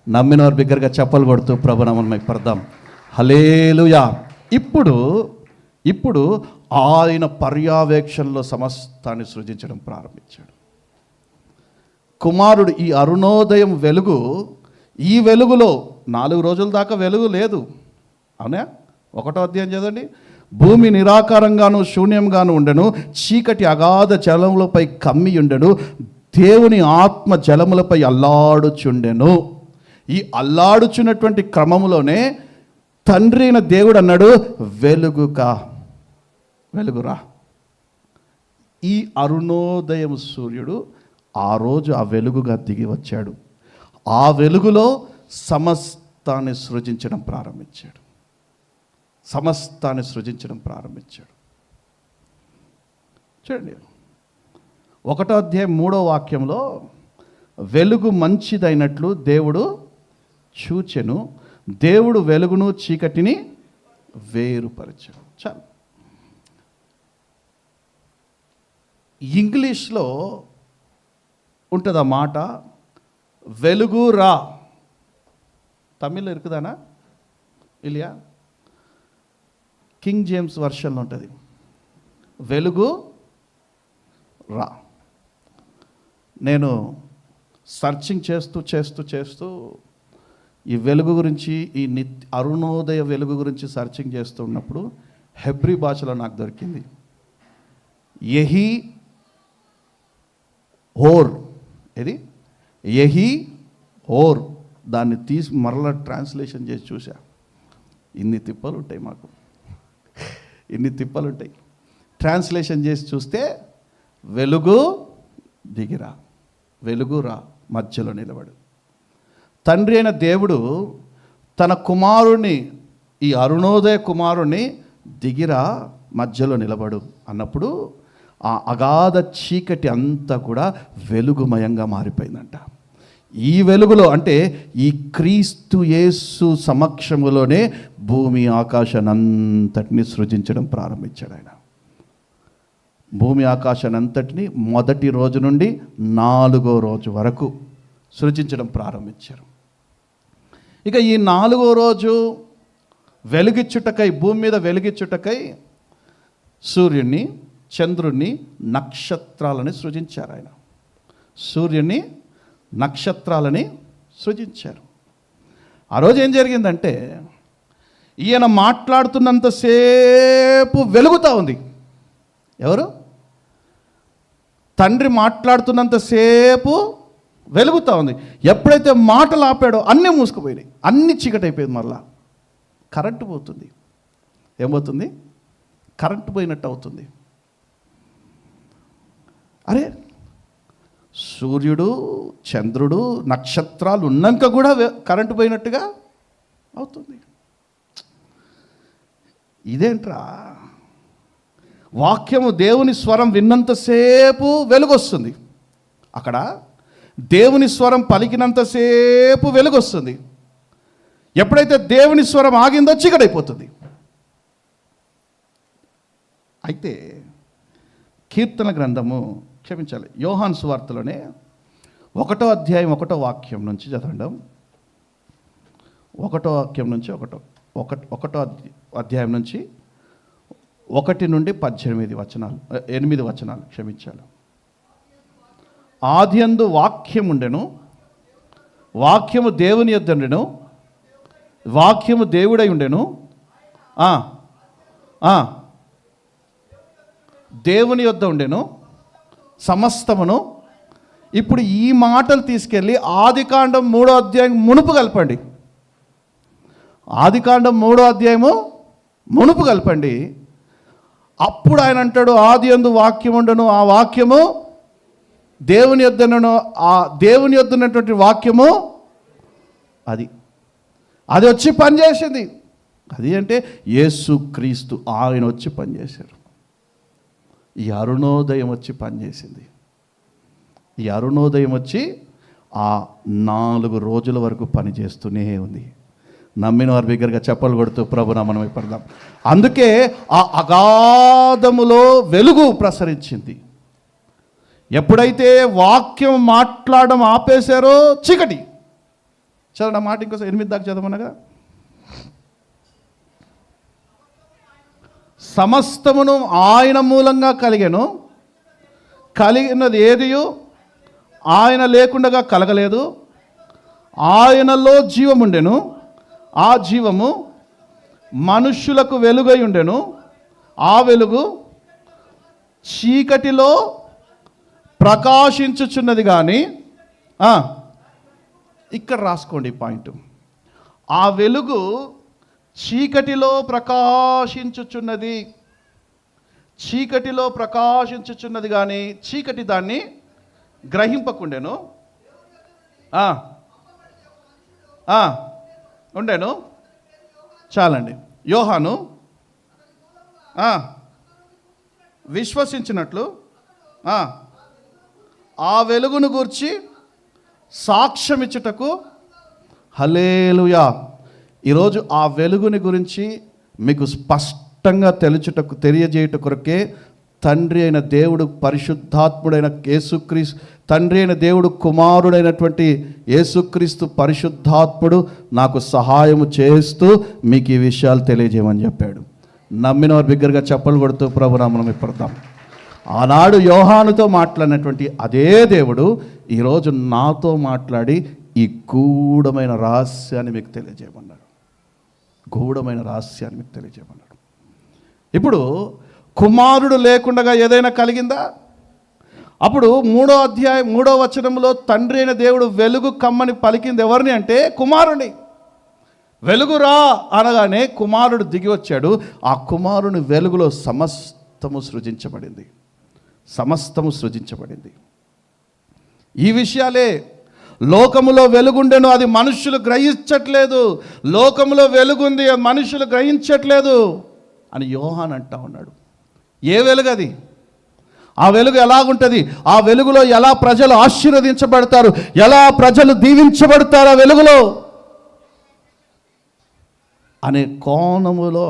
నమ్మినవారు బిగ్గరగా చెప్పలు కొడుతూ ప్రభునామమున పడదాం. హల్లెలూయా. ఇప్పుడు ఆయన పర్యవేక్షణలో సమస్తాన్ని సృజించడం ప్రారంభించాడు. కుమారుడు ఈ అరుణోదయం వెలుగు, ఈ వెలుగులో 4 రోజుల దాకా వెలుగు లేదు. అవునా? 1వ అధ్యాయం చదవండి. భూమి నిరాకారంగాను శూన్యంగాను ఉండెను, చీకటి అగాధ జలములపై కమ్మి ఉండెను, దేవుని ఆత్మ జలములపై అల్లాడుచుండెను. ఈ అల్లాడుచున్నటువంటి క్రమములోనే తండ్రి అయిన దేవుడు అన్నాడు, వెలుగురా. ఈ అరుణోదయం సూర్యుడు ఆ రోజు ఆ వెలుగుగా దిగి వచ్చాడు. ఆ వెలుగులో సమస్తాన్ని సృజించడం ప్రారంభించాడు. చూడండి, 1వ అధ్యాయం 3వ వాక్యంలో వెలుగు మంచిదైనట్లు దేవుడు చూచెను, దేవుడు వెలుగును చీకటిని వేరుపరచాడు. చాలు. ఇంగ్లీష్లో ఉంటుంది ఆ మాట, వెలుగు రా. తమిళ్లో ఇరుకుదానా ఇలియా? కింగ్ జేమ్స్ వర్షన్లో ఉంటుంది, వెలుగు రా. నేను సర్చింగ్ చేస్తూ ఈ వెలుగు గురించి, ఈ అరుణోదయ వెలుగు గురించి సర్చింగ్ చేస్తూ ఉన్నప్పుడు హెబ్రీ భాషలో నాకు దొరికింది యహీ ఓర్. ఇది యహీ ఓర్. దాన్ని తీసి మరలా ట్రాన్స్లేషన్ చేసి చూసా. ఇన్ని తిప్పలు ఉంటాయి. ట్రాన్స్లేషన్ చేసి చూస్తే వెలుగు దిగిరా, వెలుగురా, మధ్యలో నిలబడు. తండ్రి అయిన దేవుడు తన కుమారుణ్ణి, ఈ అరుణోదయ కుమారుణ్ణి దిగిరా, మధ్యలో నిలబడు అన్నప్పుడు ఆ అగాధ చీకటి అంతా కూడా వెలుగుమయంగా మారిపోయిందంట. ఈ వెలుగులో అంటే ఈ క్రీస్తు యేసు సమక్షములోనే భూమి ఆకాశాన్ని అంతటిని సృజించడం ప్రారంభించాడు ఆయన. భూమి ఆకాశాన్ని అంతటిని మొదటి రోజు నుండి 4వ రోజు వరకు సృజించడం ప్రారంభించారు. ఇక ఈ 4వ రోజు వెలుగిచ్చుటకై, భూమి మీద వెలుగిచ్చుటకై సూర్యుడిని, చంద్రుణ్ణి, నక్షత్రాలని సృజించారు ఆయన. సూర్యుని, నక్షత్రాలని సృజించారు. ఆ రోజు ఏం జరిగిందంటే, ఈయన మాట్లాడుతున్నంతసేపు వెలుగుతూ ఉంది. ఎవరు? తండ్రి మాట్లాడుతున్నంతసేపు వెలుగుతూ ఉంది. ఎప్పుడైతే మాటలు ఆపాడో అన్నీ మూసుకుపోయినాయి, అన్నీ చీకటి అయిపోయింది. మళ్ళా కరెంటు పోతుంది. ఏమవుతుంది? కరెంటు పోయినట్టు అవుతుంది. అరే, సూర్యుడు, చంద్రుడు, నక్షత్రాలు ఉన్నాక కూడా కరెంటు పోయినట్టుగా అవుతుంది. ఇదేంట్రా? వాక్యము, దేవుని స్వరం విన్నంతసేపు వెలుగొస్తుంది. అక్కడ దేవుని స్వరం పలికినంతసేపు వెలుగొస్తుంది. ఎప్పుడైతే దేవుని స్వరం ఆగిందో చీకటైపోతుంది. అయితే కీర్తన గ్రంథము, క్షమించాలి, యోహాను సువార్తలోనే 1వ అధ్యాయం 1వ వాక్యం నుంచి చదవండి. 1వ వాక్యం నుంచి 1వ అధ్యాయం నుంచి 1 నుండి 8 వచనాలు, క్షమించాలి. ఆదియందు వాక్యం ఉండెను, వాక్యము దేవుని యొద్ద ఉండెను, వాక్యము దేవుడై ఉండెను, దేవుని యొద్ద ఉండెను సమస్తమును. ఇప్పుడు ఈ మాటలు తీసుకెళ్ళి ఆదికాండం 3వ అధ్యాయం మునుపు కలపండి. ఆదికాండం 3వ అధ్యాయము మునుపు కలపండి. అప్పుడు ఆయన అంటాడు, ఆదియందు వాక్యం ఉండెను, ఆ వాక్యము దేవుని యొద్దను, ఆ దేవుని యొద్ద ఉన్నటువంటి వాక్యము అది వచ్చి పనిచేసింది. అది అంటే యేసుక్రీస్తు, ఆయన వచ్చి పనిచేశారు. ఈ అరుణోదయం వచ్చి పనిచేసింది. ఈ అరుణోదయం వచ్చి ఆ 4 రోజుల వరకు పనిచేస్తూనే ఉంది. నమ్మిన వారి దగ్గరగా చెప్పలు కొడుతూ ప్రభు నామమున పడదాం. అందుకే ఆ అగాధములో వెలుగు ప్రసరించింది. ఎప్పుడైతే వాక్యం మాట్లాడడం ఆపేశారో చీకటి. చదవండి ఆ మాట ఇంకోసారి, 8 దాకా చదవమనగా. సమస్తమును ఆయన మూలంగా కలిగెను, కలిగినది ఏదియు ఆయన లేకుండా కలగలేదు. ఆయనలో జీవముండెను, ఆ జీవము మనుష్యులకు వెలుగై ఉండెను. ఆ వెలుగు చీకటిలో ప్రకాశించుచున్నది కానీ ఇక్కడ రాసుకోండి ఈ పాయింట్. ఆ వెలుగు చీకటిలో ప్రకాశించుచున్నది, చీకటిలో ప్రకాశించుచున్నది కానీ చీకటి దాన్ని గ్రహింపకుండెను. ఉండేను. చాలండి. యోహాను విశ్వసించినట్లు ఆ వెలుగును గూర్చి సాక్ష్యమిచ్చుటకు, హల్లెలూయా. ఈరోజు ఆ వెలుగుని గురించి మీకు స్పష్టంగా తెలియజేయుట కొరకే తండ్రి అయిన దేవుడు, పరిశుద్ధాత్ముడైన యేసుక్రీస్తు, తండ్రి అయిన దేవుడు కుమారుడైనటువంటి యేసుక్రీస్తు పరిశుద్ధాత్ముడు నాకు సహాయము చేస్తూ మీకు ఈ విషయాలు తెలియజేయమని చెప్పాడు. నమ్మిన వారు బిగ్గరగా చప్పలు కొడుతూ ప్రభునామం పెడతాం. ఆనాడు యోహానుతో మాట్లాడినటువంటి అదే దేవుడు ఈరోజు నాతో మాట్లాడి ఈ గూఢమైన రహస్యాన్ని మీకు తెలియజేయమన్నాడు. గూఢమైన రహస్యాన్ని మీకు తెలియజేయమన్నాడు. ఇప్పుడు కుమారుడు లేకుండా ఏదైనా కలిగిందా? అప్పుడు 3వ అధ్యాయం 3వ వచనంలో తండ్రి అయిన దేవుడు వెలుగు కమ్మని పలికింది ఎవరిని అంటే కుమారుని. వెలుగురా అనగానే కుమారుడు దిగి వచ్చాడు. ఆ కుమారుని వెలుగులో సమస్తము సృజించబడింది. సమస్తము సృజించబడింది. ఈ విషయాలే లోకములో వెలుగుండెను, అది మనుషులు గ్రహించట్లేదు. లోకములో వెలుగుంది, అది మనుషులు గ్రహించట్లేదు అని యోహాన్ అంటా ఉన్నాడు. ఏ వెలుగు అది? ఆ వెలుగు ఎలాగుంటుంది? ఆ వెలుగులో ఎలా ప్రజలు ఆశీర్వదించబడతారు, ఎలా ప్రజలు దీవించబడతారు ఆ వెలుగులో అనే కోణములో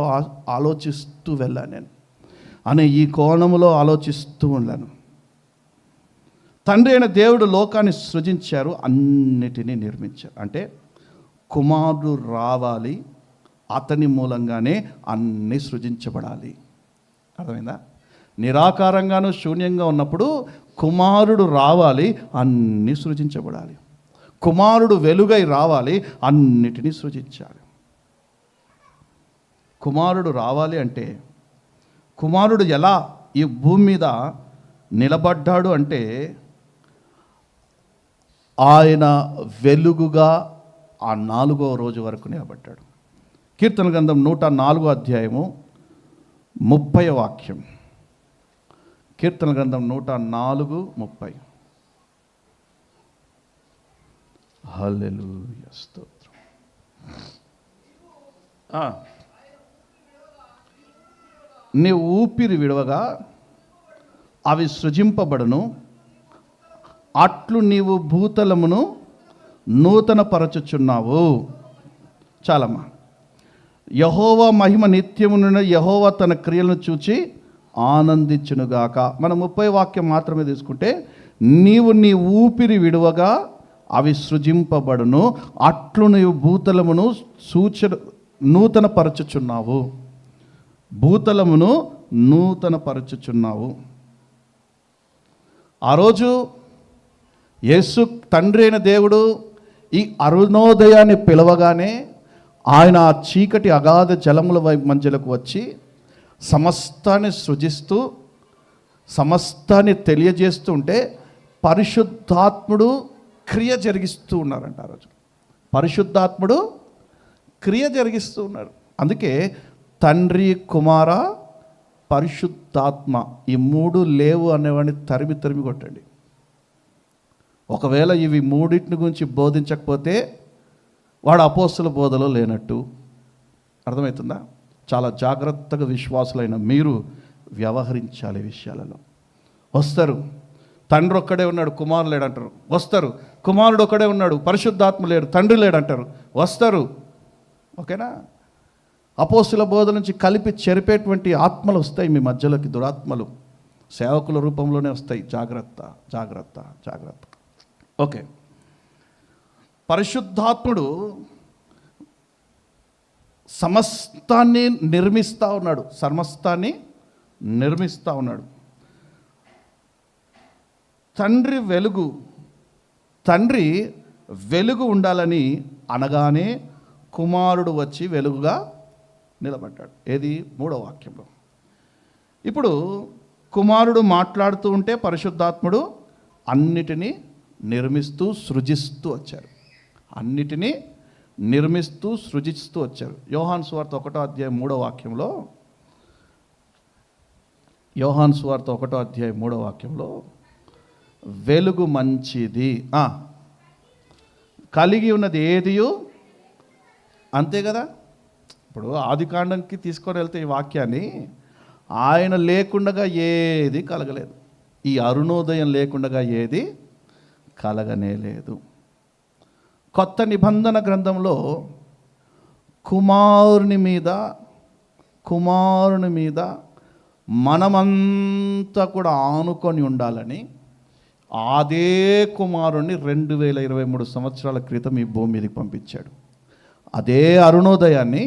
ఆలోచిస్తూ వెళ్ళాను నేను. ఈ కోణములో ఆలోచిస్తూ ఉన్నాను. తండ్రి అయిన దేవుడు లోకాన్ని సృజించారు, అన్నిటినీ నిర్మించారు. అంటే కుమారుడు రావాలి, అతని మూలంగానే అన్నీ సృజించబడాలి. అర్థమైందా? నిరాకారంగాను శూన్యంగా ఉన్నప్పుడు కుమారుడు రావాలి, అన్నీ సృజించబడాలి. కుమారుడు వెలుగై రావాలి, అన్నిటినీ సృజించాలి. కుమారుడు రావాలి అంటే కుమారుడు ఎలా ఈ భూమి మీద నిలబడ్డాడు అంటే ఆయన వెలుగుగా ఆ 4వ రోజు వరకు నిలబడ్డాడు. కీర్తన గ్రంథం 104వ అధ్యాయము 30వ వాక్యం. కీర్తన గ్రంథం 104:30. హల్లెలూయా, స్తోత్రం. నీ ఊపిరి విడవగా అవి సృజింపబడును, అట్లు నీవు భూతలమును నూతన పరచుచున్నావు. చాలమ్మా. యెహోవా మహిమ నిత్యమున యెహోవా తన క్రియలను చూచి ఆనందించునుగాక. మనం 30 వాక్యం మాత్రమే తీసుకుంటే, నీవు నీ ఊపిరి విడువగా అవి సృజింపబడును, అట్లు నీవు భూతలమును నూతన పరచుచున్నావు. భూతలమును నూతన పరచుచున్నావు. ఆ రోజు యేసు తండ్రి అయిన దేవుడు ఈ అరుణోదయాన్ని పిలవగానే ఆయన ఆ చీకటి అగాధ జలముల మధ్యలోకి వచ్చి సమస్తాన్ని సృజిస్తూ సమస్తాన్ని తెలియజేస్తూ ఉంటే పరిశుద్ధాత్ముడు క్రియ జరిగిస్తూ ఉన్నారంట. ఆ రోజు పరిశుద్ధాత్ముడు క్రియ జరిగిస్తూ ఉన్నారు. అందుకే తండ్రి, కుమార, పరిశుద్ధాత్మ ఈ 3 లేవు అనేవాడిని తరిమి కొట్టండి. ఒకవేళ ఇవి 3 గురించి బోధించకపోతే వాడు అపోస్తల బోధలో లేనట్టు. అర్థమవుతుందా? చాలా జాగ్రత్తగా విశ్వాసులైన మీరు వ్యవహరించాలి. విషయాలలో వస్తారు, తండ్రి ఒక్కడే ఉన్నాడు, కుమారుడు లేడంటారు. వస్తారు, కుమారుడు ఒక్కడే ఉన్నాడు, పరిశుద్ధాత్మ లేడు, తండ్రి లేడంటారు. వస్తారు. ఓకేనా? అపోస్తల బోధ నుంచి కలిపి చెరిపేటువంటి ఆత్మలు వస్తాయి మీ మధ్యలోకి. దురాత్మలు సేవకుల రూపంలోనే వస్తాయి. జాగ్రత్త, జాగ్రత్త, జాగ్రత్త. ఓకే. పరిశుద్ధాత్ముడు సమస్తాన్ని నిర్మిస్తూ ఉన్నాడు. సమస్తాన్ని నిర్మిస్తూ ఉన్నాడు. తండ్రి వెలుగు ఉండాలని అనగానే కుమారుడు వచ్చి వెలుగుగా నిలబడ్డాడు. ఏది? 3వ వాక్యంలో. ఇప్పుడు కుమారుడు మాట్లాడుతూ ఉంటే పరిశుద్ధాత్ముడు అన్నిటినీ నిర్మిస్తూ సృజిస్తూ వచ్చారు. అన్నిటినీ నిర్మిస్తూ సృజిస్తూ వచ్చారు. యోహాను సువార్త 1వ అధ్యాయం 3వ వాక్యంలో, యోహాను సువార్త 1వ అధ్యాయం 3వ వాక్యంలో వెలుగు మంచిది, కలిగి ఉన్నది ఏదియు, అంతే కదా. ఇప్పుడు ఆదికాండంకి తీసుకొని వెళ్తే ఈ వాక్యాన్ని, ఆయన లేకుండగా ఏది కలగలేదు, ఈ అరుణోదయం లేకుండగా ఏది కలగనే లేదు. కొత్త నిబంధన గ్రంథంలో కుమారుని మీద మనమంతా కూడా ఆనుకొని ఉండాలని అదే కుమారుణ్ణి 2023 సంవత్సరాల క్రితం ఈ భూమి మీదకి పంపించాడు. అదే అరుణోదయాన్ని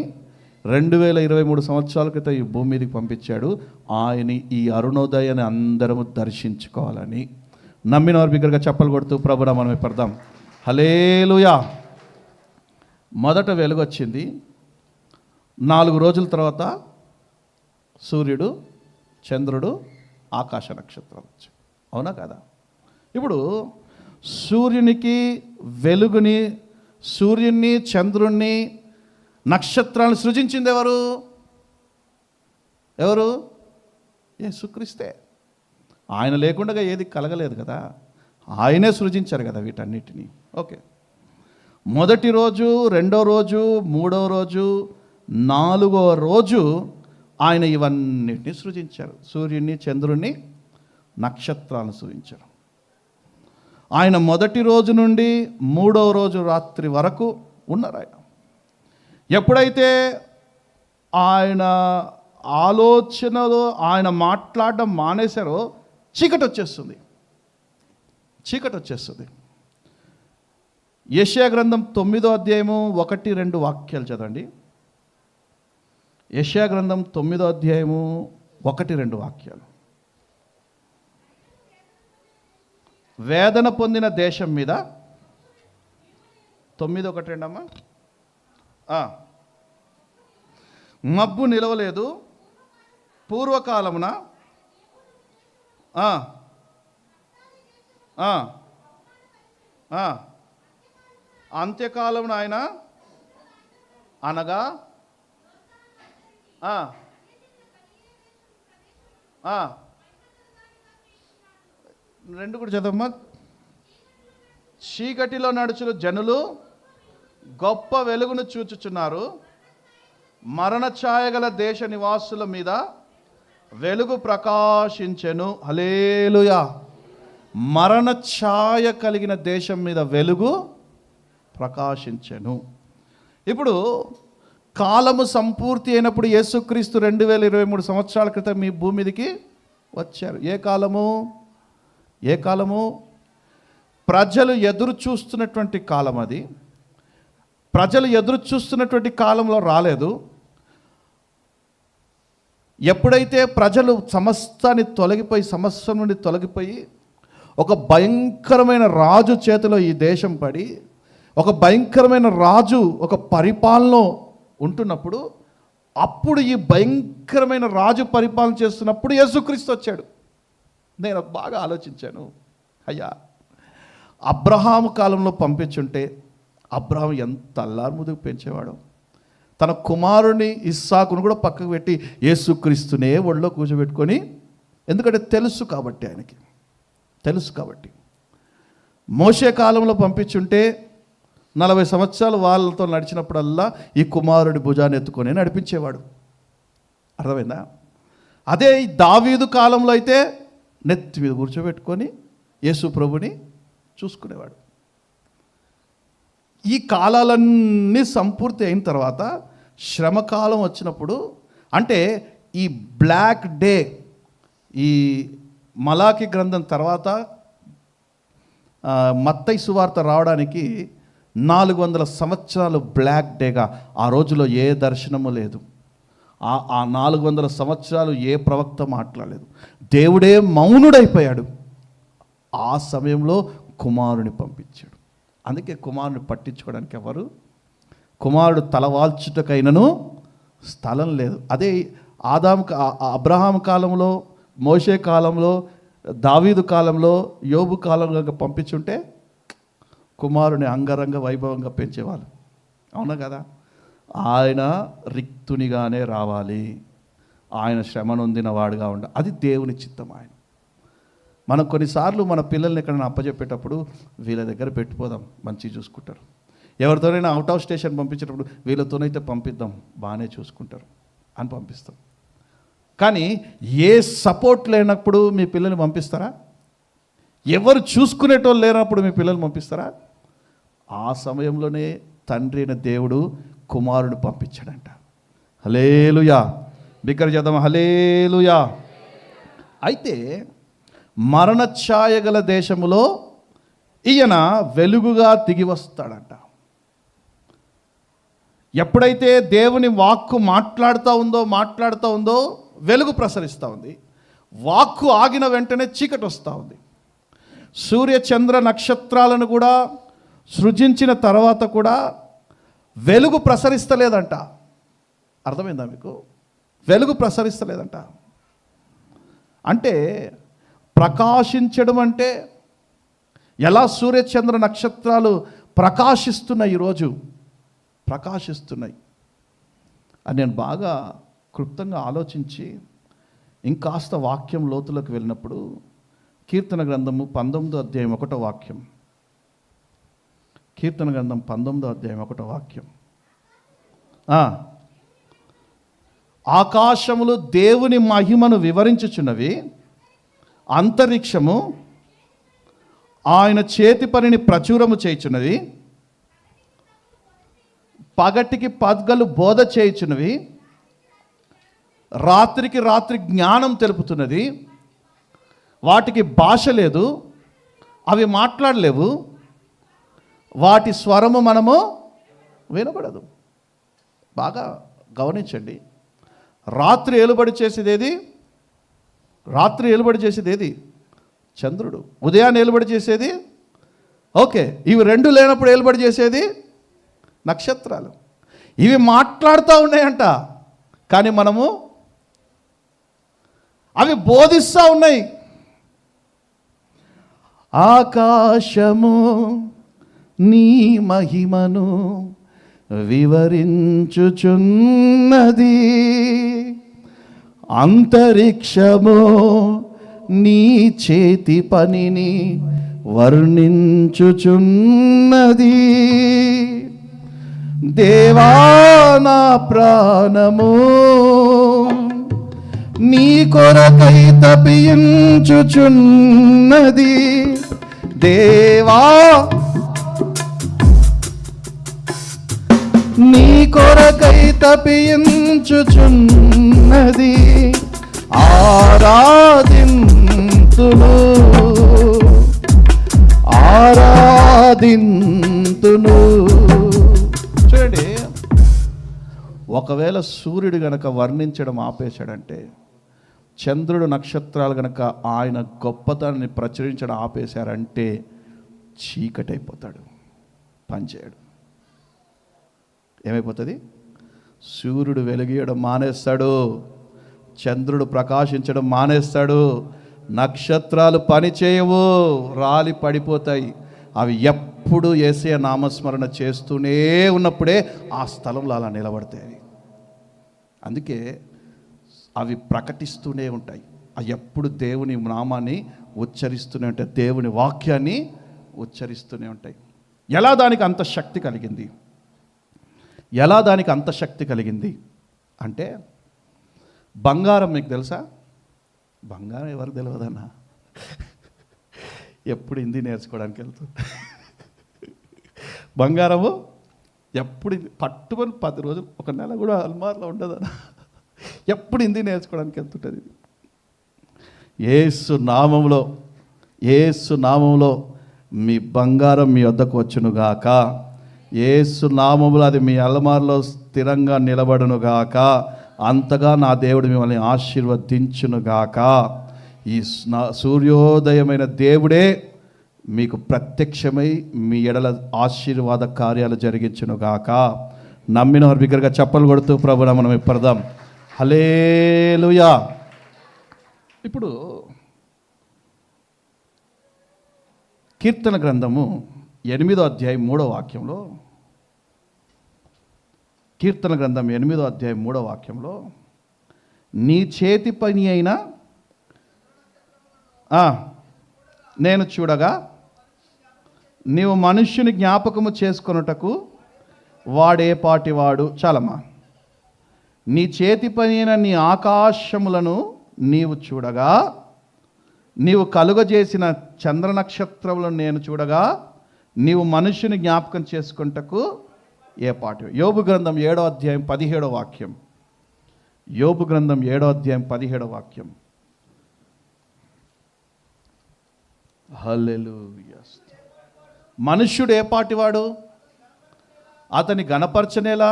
2023 సంవత్సరాల క్రితం ఈ భూమి మీదకి పంపించాడు. ఆయన ఈ అరుణోదయాన్ని అందరము దర్శించుకోవాలని. నమ్మిన వారు బిగ్గరగా చప్పలు కొడుతూ ప్రభురా మనమే పడదాం. హల్లెలూయా. మొదట వెలుగు వచ్చింది, 4 రోజుల తర్వాత సూర్యుడు, చంద్రుడు, ఆకాశ నక్షత్రాలు వచ్చాయి. అవునా కదా? ఇప్పుడు సూర్యుని, చంద్రుణ్ణి, నక్షత్రాలను సృజించింది ఎవరు? యేసుక్రీస్తే. ఆయన లేకుండా ఏది కలగలేదు కదా, ఆయనే సృజించారు కదా వీటన్నిటినీ. ఓకే, మొదటి రోజు, 2వ రోజు, 3వ రోజు, 4వ రోజు ఆయన ఇవన్నిటిని సృజించారు. సూర్యుని, చంద్రుణ్ణి, నక్షత్రాలను సృజించారు. ఆయన మొదటి రోజు నుండి 3వ రోజు రాత్రి వరకు ఉన్నారు. ఆయన ఎప్పుడైతే ఆయన ఆలోచనలో ఆయన మాట్లాడడం మానేశారో చీకటి వచ్చేస్తుంది. యెషయా గ్రంథం 9వ అధ్యాయము 1-2 వాక్యాలు చదవండి. యెషయా గ్రంథం 9వ అధ్యాయము 1-2 వాక్యాలు. వేదన పొందిన దేశం మీద 9:1-2 అమ్మా. మబ్బు నిలవలేదు పూర్వకాలమున, అంత్యకాలమున ఆయన అనగా 2 కూడా చదవమ్మా. చీకటిలో నడుచులు జనులు గొప్ప వెలుగును చూచుచున్నారు, మరణ ఛాయ గల దేశ నివాసుల మీద వెలుగు ప్రకాశించెను. హల్లెలూయా. మరణ ఛాయ కలిగిన దేశం మీద వెలుగు ప్రకాశించెను. ఇప్పుడు కాలము సంపూర్తి అయినప్పుడు యేసుక్రీస్తు 2023 సంవత్సరాల క్రితం మీ భూమి మీదకి వచ్చారు. ఏ కాలము? ప్రజలు ఎదురు చూస్తున్నటువంటి కాలం. అది ప్రజలు ఎదురు చూస్తున్నటువంటి కాలంలో రాలేదు. ఎప్పుడైతే ప్రజలు సమస్తం నుండి తొలగిపోయి ఒక భయంకరమైన రాజు చేతిలో ఈ దేశం పడి, ఒక భయంకరమైన రాజు ఒక పరిపాలన ఉంటున్నప్పుడు, అప్పుడు ఈ భయంకరమైన రాజు పరిపాలన చేస్తున్నప్పుడు యేసుక్రీస్తు వచ్చాడు. నేను బాగా ఆలోచించాను, అయ్యా అబ్రహాము కాలంలో పంపించుంటే అబ్రహాం ఎంత అల్లారుముదుగు పెంచేవాడు. తన కుమారుని ఇస్సాకును కూడా పక్కకు పెట్టి యేసుక్రీస్తునే ఒళ్ళో కూర్చోబెట్టుకొని, ఎందుకంటే తెలుసు కాబట్టి. మోషే కాలంలో పంపించుంటే 40 సంవత్సరాలు వాళ్ళతో నడిచినప్పుడల్లా ఈ కుమారుడి భుజాన్ని ఎత్తుకొని నడిపించేవాడు. అర్థమైందా? అదే దావీదు కాలంలో అయితే నెత్తి మీద కూర్చోబెట్టుకొని యేసు ప్రభుని చూసుకునేవాడు. ఈ కాలాలన్నీ సంపూర్తి అయిన తర్వాత శ్రమకాలం వచ్చినప్పుడు, అంటే ఈ బ్లాక్ డే, ఈ మలాకి గ్రంథం తర్వాత మత్తయి సువార్త రావడానికి 400 సంవత్సరాలు బ్లాక్ డేగా, ఆ రోజులో ఏ దర్శనము లేదు. ఆ 400 సంవత్సరాలు ఏ ప్రవక్త మాట్లాడలేదు. దేవుడే మౌనుడైపోయాడు. ఆ సమయంలో కుమారుని పంపించాడు. అందుకే కుమారుని పట్టించుకోవడానికి కుమారుడు తలవాల్చుటకైనను స్థలం లేదు. అదే అబ్రహాం కాలంలో, మోషే కాలంలో, దావీదు కాలంలో, యోబు కాలంలో పంపించుంటే కుమారుని అంగరంగ వైభవంగా పెంచేవాళ్ళు, అవునా కదా? ఆయన రిక్తునిగానే రావాలి, ఆయన శ్రమ నొందిన వాడుగా ఉండాలి. అది దేవుని చిత్తం. ఆయన మనం కొన్నిసార్లు మన పిల్లల్ని ఎక్కడైనా అప్పచెప్పేటప్పుడు వీళ్ళ దగ్గర పెట్టిపోదాం, మంచిగా చూసుకుంటారు. ఎవరితోనైనా అవుట్ ఆఫ్ స్టేషన్ పంపించేటప్పుడు వీళ్ళతోనైతే పంపిద్దాం, బాగానే చూసుకుంటారు అని పంపిస్తాం. కానీ ఏ సపోర్ట్ లేనప్పుడు మీ పిల్లల్ని పంపిస్తారా? ఎవరు చూసుకునేటోళ్ళు లేనప్పుడు మీ పిల్లల్ని పంపిస్తారా? ఆ సమయంలోనే తండ్రి అయిన దేవుడు కుమారుడు పంపించాడంట. హల్లెలూయా, బిగ్గర చేద్దాం, హల్లెలూయా. అయితే మరణ ఛాయ గల దేశములో ఈయన వెలుగుగా దిగి వస్తాడంట. ఎప్పుడైతే దేవుని వాక్కు మాట్లాడుతూ ఉందో వెలుగు ప్రసరిస్తూ ఉంది. వాక్కు ఆగిన వెంటనే చీకటి వస్తూ ఉంది. సూర్య చంద్ర నక్షత్రాలను కూడా సృజించిన తర్వాత కూడా వెలుగు ప్రసరిస్తలేదంట. అర్థమైందా మీకు? వెలుగు ప్రసరిస్తలేదంట. అంటే ప్రకాశించడం అంటే ఎలా సూర్య చంద్ర నక్షత్రాలు ప్రకాశిస్తున్నాయి, ఈరోజు ప్రకాశిస్తున్నాయి అని నేను బాగా క్లుప్తంగా ఆలోచించి ఇంకాస్త వాక్యం లోతులకు వెళ్ళినప్పుడు కీర్తన గ్రంథము 19వ అధ్యాయం 1వ వాక్యం, కీర్తన గ్రంథం 19వ అధ్యాయం 1వ వాక్యం, ఆకాశములు దేవుని మహిమను వివరించుచున్నవి, అంతరిక్షము ఆయన చేతి పనిని ప్రచురము చేయుచున్నది, పగటికి పగలు బోధ చేయుచున్నవి, రాత్రికి రాత్రి జ్ఞానం తెలుపుతున్నది. వాటికి భాష లేదు, అవి మాట్లాడలేవు, వాటి స్వరము మనము వినబడదు. బాగా గమనించండి. రాత్రి ఏలుబడి చేసేది ఏది? చంద్రుడు. ఉదయాన్ని ఏలుబడి చేసేది ఓకే. ఇవి రెండు లేనప్పుడు ఏలుబడి చేసేది నక్షత్రాలు. ఇవి మాట్లాడుతూ ఉన్నాయంట, కానీ మనము అవి బోధిస్తూ ఉన్నాయి. ఆకాశము నీ మహిమను వివరించుచున్నది, అంతరిక్షము నీ చేతి పనిని వర్ణించుచున్నది. దేవా నా ప్రాణము నీ కొరకై తపించుచున్నది. దేవా నీ కొరకై తపించుచున్నది. ఆరాధింతును చూడండి, ఒకవేళ సూర్యుడు గనక వర్ణించడం ఆపేశాడంటే, చంద్రుడు నక్షత్రాలు గనక ఆయన గొప్పతనాన్ని ప్రచురించడం ఆపేశారంటే చీకటి అయిపోతాడు, పనిచేయడు. ఏమైపోతుంది? సూర్యుడు వెలిగియడం మానేస్తాడు, చంద్రుడు ప్రకాశించడం మానేస్తాడు, నక్షత్రాలు పనిచేయవు, రాలి పడిపోతాయి. అవి ఎప్పుడు యేసయ్య నామస్మరణ చేస్తూనే ఉన్నప్పుడే ఆ స్థలంలో అలా నిలబడతాయి. అందుకే అవి ప్రకటిస్తూనే ఉంటాయి. అవి ఎప్పుడు దేవుని నామాన్ని ఉచ్చరిస్తూనే ఉంటాయి, దేవుని వాక్యాన్ని ఉచ్చరిస్తూనే ఉంటాయి. ఎలా దానికి అంత శక్తి కలిగింది అంటే, బంగారం మీకు తెలుసా? బంగారం ఎవరు తెలియదన్నా, ఎప్పుడు హిందీ నేర్చుకోవడానికి వెళ్తుంది. బంగారము ఎప్పుడు పట్టుకొని 10 రోజులు, ఒక నెల కూడా అల్మార్లో ఉండదన్న, ఎప్పుడు హిందీ నేర్చుకోవడానికి వెళ్తుంటుంది. యేసు నామములో మీ బంగారం మీ వద్దకు వచ్చునుగాక, యేసు నామములో అది మీ అల్మార్లో స్థిరంగా నిలబడునుగాక, అంతగా నా దేవుడు మిమ్మల్ని ఆశీర్వదించునుగాక. ఈ సూర్యోదయమైన దేవుడే మీకు ప్రత్యక్షమై మీ ఎడల ఆశీర్వాద కార్యాలు జరిగించునుగాక. నమ్మిన వారు బిగ్గరగా చప్పలు కొడుతూ ప్రభువుని మనం ఇప్పడదాం. హల్లెలూయా. ఇప్పుడు కీర్తన గ్రంథము 8వ అధ్యాయం 3వ వాక్యంలో, కీర్తన గ్రంథం 8వ అధ్యాయం 3వ వాక్యంలో, నీ చేతి పని అయిన నేను చూడగా నీవు మనుష్యుని జ్ఞాపకము చేసుకొనుటకు వాడే పాటివాడు. చాలమ్మా. నీ చేతి పని అయిన నీ ఆకాశములను నీవు చూడగా, నీవు కలుగజేసిన చంద్ర నక్షత్రములను నేను చూడగా, నీవు మనుష్యుని జ్ఞాపకం చేసుకుంటకు ఏ పాటి. యోబు గ్రంథం 7వ అధ్యాయం 17వ వాక్యం. యోబు గ్రంథం 7వ అధ్యాయం 17వ వాక్యం. హల్లెలూయా. మనుష్యుడు ఏ పాటివాడు? అతని గణపరచనేలా,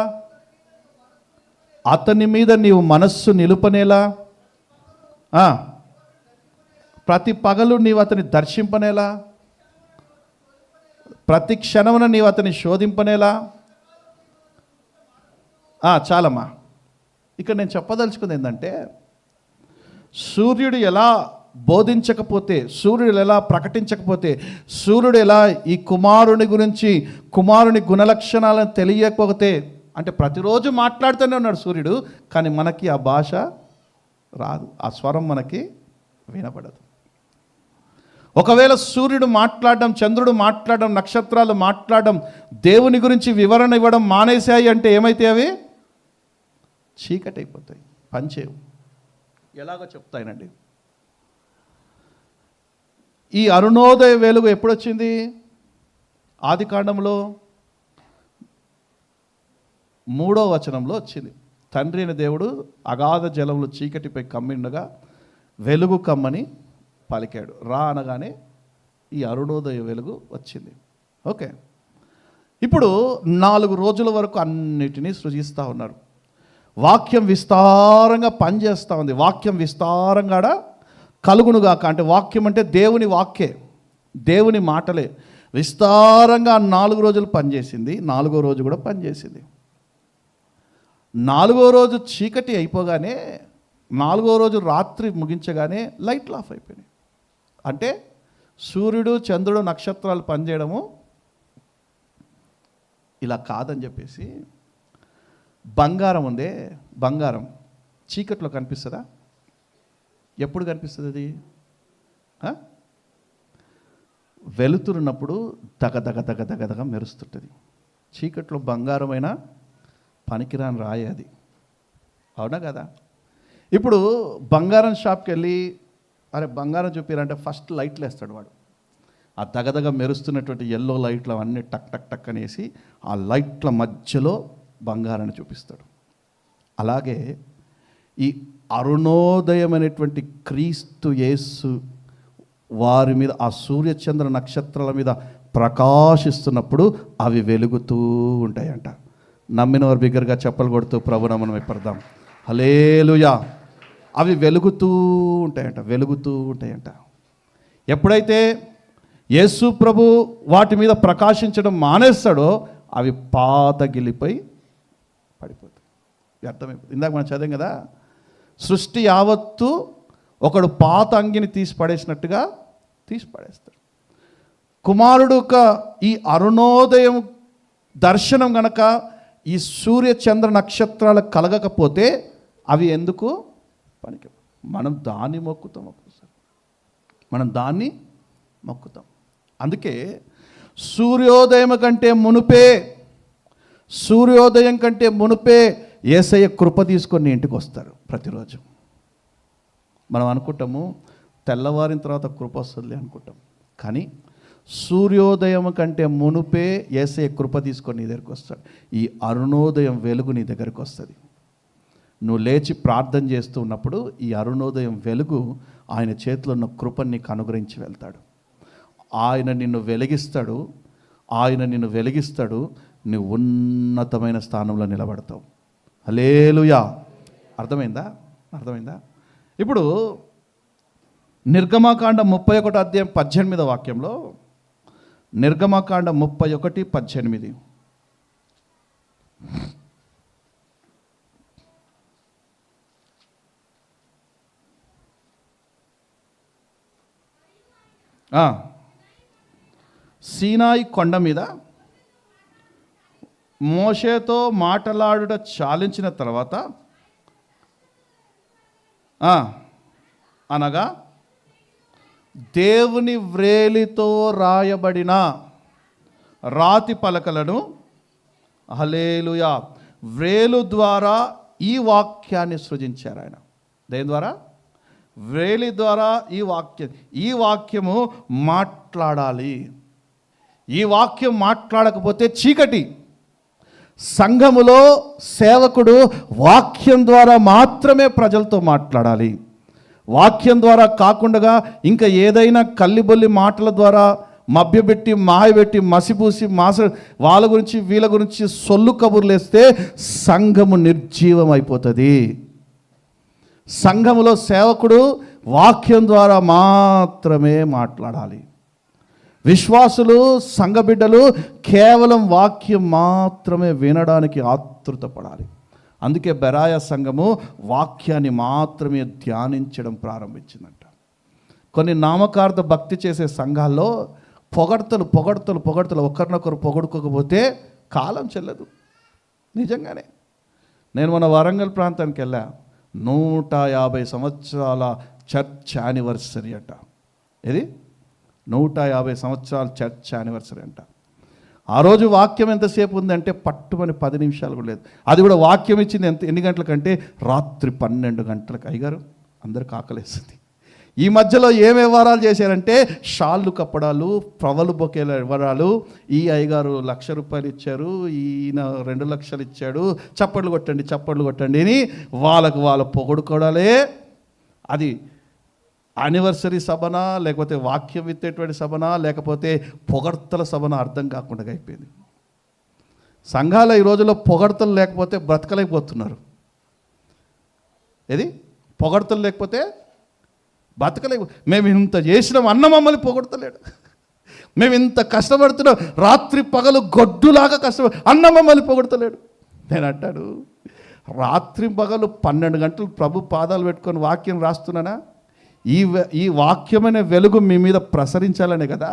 అతని మీద నీవు మనస్సు నిలుపనేలా, ప్రతి పగలు నీవు అతని దర్శింపనేలా, ప్రతి క్షణమున నీవు అతని శోధింపనేలా. చాలమ్మా. ఇక్కడ నేను చెప్పదలుచుకుంది ఏంటంటే, సూర్యుడు ఎలా బోధించకపోతే, సూర్యుడు ఎలా ప్రకటించకపోతే, సూర్యుడు ఎలా ఈ కుమారుని గురించి, కుమారుని గుణలక్షణాలను తెలియకపోతే, అంటే ప్రతిరోజు మాట్లాడుతూనే ఉన్నాడు సూర్యుడు, కానీ మనకి ఆ భాష రాదు, ఆ స్వరం మనకి వినపడదు. ఒకవేళ సూర్యుడు మాట్లాడడం, చంద్రుడు మాట్లాడడం, నక్షత్రాలు మాట్లాడడం, దేవుని గురించి వివరణ ఇవ్వడం మానేశాయి అంటే ఏమైతే అవి చీకటి అయిపోతాయి, పనిచేయవు. ఎలాగో చెప్తాయనండి. ఈ అరుణోదయ వెలుగు ఎప్పుడొచ్చింది? ఆదికాండంలో 3వ వచనంలో వచ్చింది. తండ్రి అయిన దేవుడు అగాధ జలంలో చీకటిపై కమ్మిండగా వెలుగు కమ్మని పలికాడు. రా అనగానే ఈ అరుణోదయ వెలుగు వచ్చింది. ఓకే. ఇప్పుడు 4 రోజుల వరకు అన్నిటినీ సృజిస్తూ ఉన్నారు. వాక్యం విస్తారంగా పనిచేస్తూ ఉంది. వాక్యం విస్తారంగా కలుగునుగాక, అంటే వాక్యం అంటే దేవుని వాక్యే, దేవుని మాటలే. విస్తారంగా 4 రోజులు పనిచేసింది. 4వ రోజు కూడా పనిచేసింది. 4వ రోజు చీకటి అయిపోగానే, 4వ రోజు రాత్రి ముగించగానే లైట్లు ఆఫ్ అయిపోయినాయి. అంటే సూర్యుడు, చంద్రుడు, నక్షత్రాలు పనిచేయడము ఇలా కాదని చెప్పేసి. బంగారం ఉందే, బంగారం చీకట్లో కనిపిస్తుందా? ఎప్పుడు కనిపిస్తుంది అది? వెలుతురున్నప్పుడు దగ దగ మెరుస్తుంటుంది. చీకట్లో బంగారమైన పనికిరాని రాయి అది, అవునా కదా? ఇప్పుడు బంగారం షాప్కి వెళ్ళి, అరే బంగారం చూపిరంటే ఫస్ట్ లైట్లు వేస్తాడు వాడు. ఆ దగదగ మెరుస్తున్నటువంటి ఎల్లో లైట్లు అవన్నీ టక్ టక్ టక్ అనేసి ఆ లైట్ల మధ్యలో బంగారాన్ని చూపిస్తాడు. అలాగే ఈ అరుణోదయం అనేటువంటి క్రీస్తు యేసు వారి మీద, ఆ సూర్యచంద్ర నక్షత్రాల మీద ప్రకాశిస్తున్నప్పుడు అవి వెలుగుతూ ఉంటాయంట. నమ్మిన వారు బిగ్గరగా చెప్పలు కొడుతూ ప్రభునామమున మెప్పడదాం. హల్లెలూయా. అవి వెలుగుతూ ఉంటాయంట, వెలుగుతూ ఉంటాయంట. ఎప్పుడైతే యేసు ప్రభు వాటి మీద ప్రకాశించడం మానేస్తాడో అవి పాతగిలిపై పడిపోతాయి, వ్యర్థమైపోతుంది. ఇందాక మనం చదివాం కదా, సృష్టి యావత్తు ఒకడు పాత అంగిని తీసి పడేసినట్టుగా తీసి పడేస్తాడు. కుమారుడు ఈ అరుణోదయం దర్శనం గనక ఈ సూర్య చంద్ర నక్షత్రాలు కలగకపోతే అవి ఎందుకు పనికి? మనం దాన్ని మొక్కుతాం, ఒక్కోసారి మనం దాన్ని మొక్కుతాం. అందుకే సూర్యోదయం కంటే మునుపే యేసయ్య కృప తీసుకొని ఇంటికి వస్తారు ప్రతిరోజు. మనం అనుకుంటాము తెల్లవారిన తర్వాత కృప వస్తుంది అనుకుంటాం, కానీ సూర్యోదయం కంటే మునుపే యేసయ్య కృప తీసుకొని నీ దగ్గరికి వస్తాడు. ఈ అరుణోదయం వెలుగు నీ దగ్గరికి వస్తుంది. నువ్వు లేచి ప్రార్థన చేస్తూ ఉన్నప్పుడు ఈ అరుణోదయం వెలుగు ఆయన చేతిలో ఉన్న కృపని నీకు అనుగ్రహించి వెళ్తాడు. ఆయన నిన్ను వెలిగిస్తాడు. నువ్వు ఉన్నతమైన స్థానంలో నిలబడతావు. హల్లెలూయా. అర్థమైందా? ఇప్పుడు నిర్గమకాండ 31 అధ్యాయం 18వ వాక్యంలో, నిర్గమకాండ 31:18, సీనాయి కొండ మీద మోషేతో మాటలాడుట చాలించిన తర్వాత అనగా దేవుని వ్రేలితో రాయబడిన రాతి పలకలను, హల్లెలూయా, వ్రేలు ద్వారా ఈ వాక్యాన్ని సృజించారు ఆయన. దేని ద్వారా? వ్రేలి ద్వారా ఈ వాక్యము మాట్లాడాలి. ఈ వాక్యం మాట్లాడకపోతే చీకటి. సంఘములో సేవకుడు వాక్యం ద్వారా మాత్రమే ప్రజలతో మాట్లాడాలి. వాక్యం ద్వారా కాకుండా ఇంకా ఏదైనా కల్లిబొల్లి మాటల ద్వారా మభ్యపెట్టి మాయబెట్టి మసిపూసి వాళ్ళ గురించి వీళ్ళ గురించి సొల్లు కబుర్లు వేస్తే సంఘము నిర్జీవం అయిపోతుంది. సంఘములో సేవకుడు వాక్యం ద్వారా మాత్రమే మాట్లాడాలి. విశ్వాసులు, సంఘ బిడ్డలు కేవలం వాక్యం మాత్రమే వినడానికి ఆతృతపడాలి. అందుకే బెరాయ సంఘము వాక్యాన్ని మాత్రమే ధ్యానించడం ప్రారంభించిందంట. కొన్ని నామకార్థ భక్తి చేసే సంఘాల్లో పొగడ్తలు ఒకరినొకరు పొగడుకోకపోతే కాలం చెల్లదు. నిజంగానే నేను మన వరంగల్ ప్రాంతానికి వెళ్ళా. 150 సంవత్సరాల చర్చ్ యానివర్సరీ అంట. ఇది 150 సంవత్సరాల చర్చ్ యానివర్సరీ అంట. ఆ రోజు వాక్యం ఎంతసేపు ఉందంటే పట్టుమని 10 నిమిషాలు కూడా లేదు. అది కూడా వాక్యం ఇచ్చింది ఎన్ని గంటలకంటే రాత్రి 12 గంటలకు. అయ్యగారు అందరికి ఆకలేస్తుంది. ఈ మధ్యలో ఏం వ్యవహారాలు చేశారంటే షాళ్ళు కప్పడాలు, ప్రవలు బొకేల వ్యవహారాలు. ఈ అయ్యగారు ₹1,00,000 ఇచ్చారు, ఈయన 2 లక్షలు ఇచ్చాడు, చప్పట్లు కొట్టండి అని వాళ్ళ పొగడుకోవడాలే. అది యానివర్సరీ సభనా, లేకపోతే వాక్యం విత్తేటువంటి సభనా, లేకపోతే పొగడ్తల సభనా అర్థం కాకుండా అయిపోయింది. సంఘాల ఈ రోజుల్లో పొగడ్తలు లేకపోతే బ్రతకలేకపోతున్నారు. ఏది పొగడ్తలు లేకపోతే మేము ఇంత చేసినాం అన్న మమ్మల్ని పొగడతలేడు. మేము ఇంత కష్టపడుతున్నాం, రాత్రి పగలు గొడ్డులాగా కష్టపడి అన్న మమ్మల్ని పొగడతలేడు. నేను అంటాడు, రాత్రి పగలు 12 గంటలు ప్రభు పాదాలు పెట్టుకొని వాక్యం రాస్తున్నానా? ఈ వాక్యమైన వెలుగు మీ మీద ప్రసరించాలనే కదా.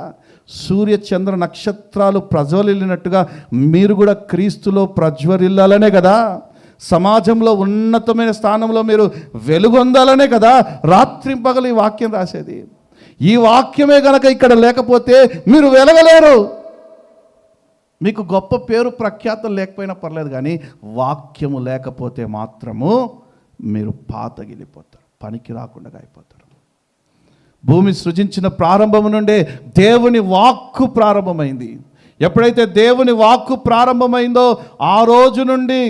సూర్య చంద్ర నక్షత్రాలు ప్రజ్వలిల్లినట్టుగా మీరు కూడా క్రీస్తులో ప్రజ్వరిల్లాలనే కదా. సమాజంలో ఉన్నతమైన స్థానంలో మీరు వెలుగొందాలనే కదా రాత్రి పగలు ఈ వాక్యం రాసేది. ఈ వాక్యమే గనక ఇక్కడ లేకపోతే మీరు వెలగలేరు. మీకు గొప్ప పేరు ప్రఖ్యాతం లేకపోయినా పర్లేదు, కానీ వాక్యము లేకపోతే మాత్రము మీరు పాతగిలిపోతారు, పనికి రాకుండా అయిపోతారు. భూమి సృజించిన ప్రారంభం నుండే దేవుని వాక్కు ప్రారంభమైంది. ఎప్పుడైతే దేవుని వాక్కు ప్రారంభమైందో ఆ రోజు నుండి,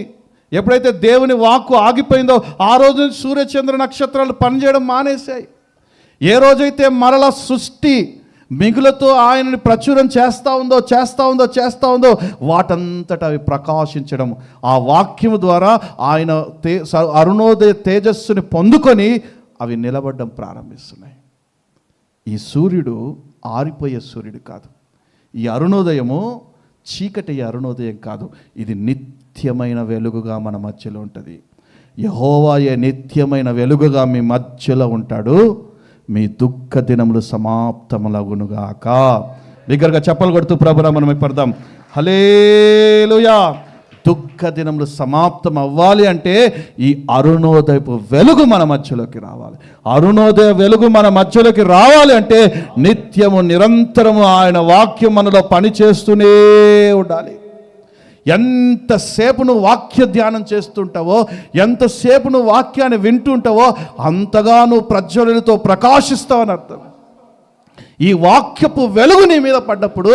ఎప్పుడైతే దేవుని వాక్కు ఆగిపోయిందో ఆ రోజు నుంచి సూర్యచంద్ర నక్షత్రాలు పనిచేయడం మానేశాయి. ఏ రోజైతే మరల సృష్టి మిగులతో ఆయనని ప్రచురం చేస్తూ ఉందో వాటంతట అవి ప్రకాశించడం, ఆ వాక్యము ద్వారా ఆయన అరుణోదయ తేజస్సుని పొందుకొని అవి నిలబడడం ప్రారంభిస్తున్నాయి. ఈ సూర్యుడు ఆరిపోయే సూర్యుడు కాదు. ఈ అరుణోదయము చీకటి అరుణోదయం కాదు. ఇది నిత్యమైన వెలుగుగా మన మధ్యలో ఉంటుంది. యెహోవాయే నిత్యమైన వెలుగుగా మీ మధ్యలో ఉంటాడు. మీ దుఃఖ దినములు సమాప్తములగునుగాక. దగ్గరగా చెప్పలు కొడుతూ ప్రభునామమున పడదాం. హల్లెలూయా. దుఃఖ దినములు సమాప్తం అవ్వాలి అంటే ఈ అరుణోదయపు వెలుగు మన మధ్యలోకి రావాలి. అరుణోదయ వెలుగు మన మధ్యలోకి రావాలి అంటే నిత్యము నిరంతరము ఆయన వాక్యం మనలో పనిచేస్తూనే ఉండాలి. ఎంతసేపు నువ్వు వాక్య ధ్యానం చేస్తుంటావో, ఎంతసేపు నువ్వు వాక్యాన్ని వింటుంటావో అంతగా నువ్వు ప్రజ్వలనతో ప్రకాశిస్తావని అర్థం. ఈ వాక్యపు వెలుగు నీ మీద పడ్డప్పుడు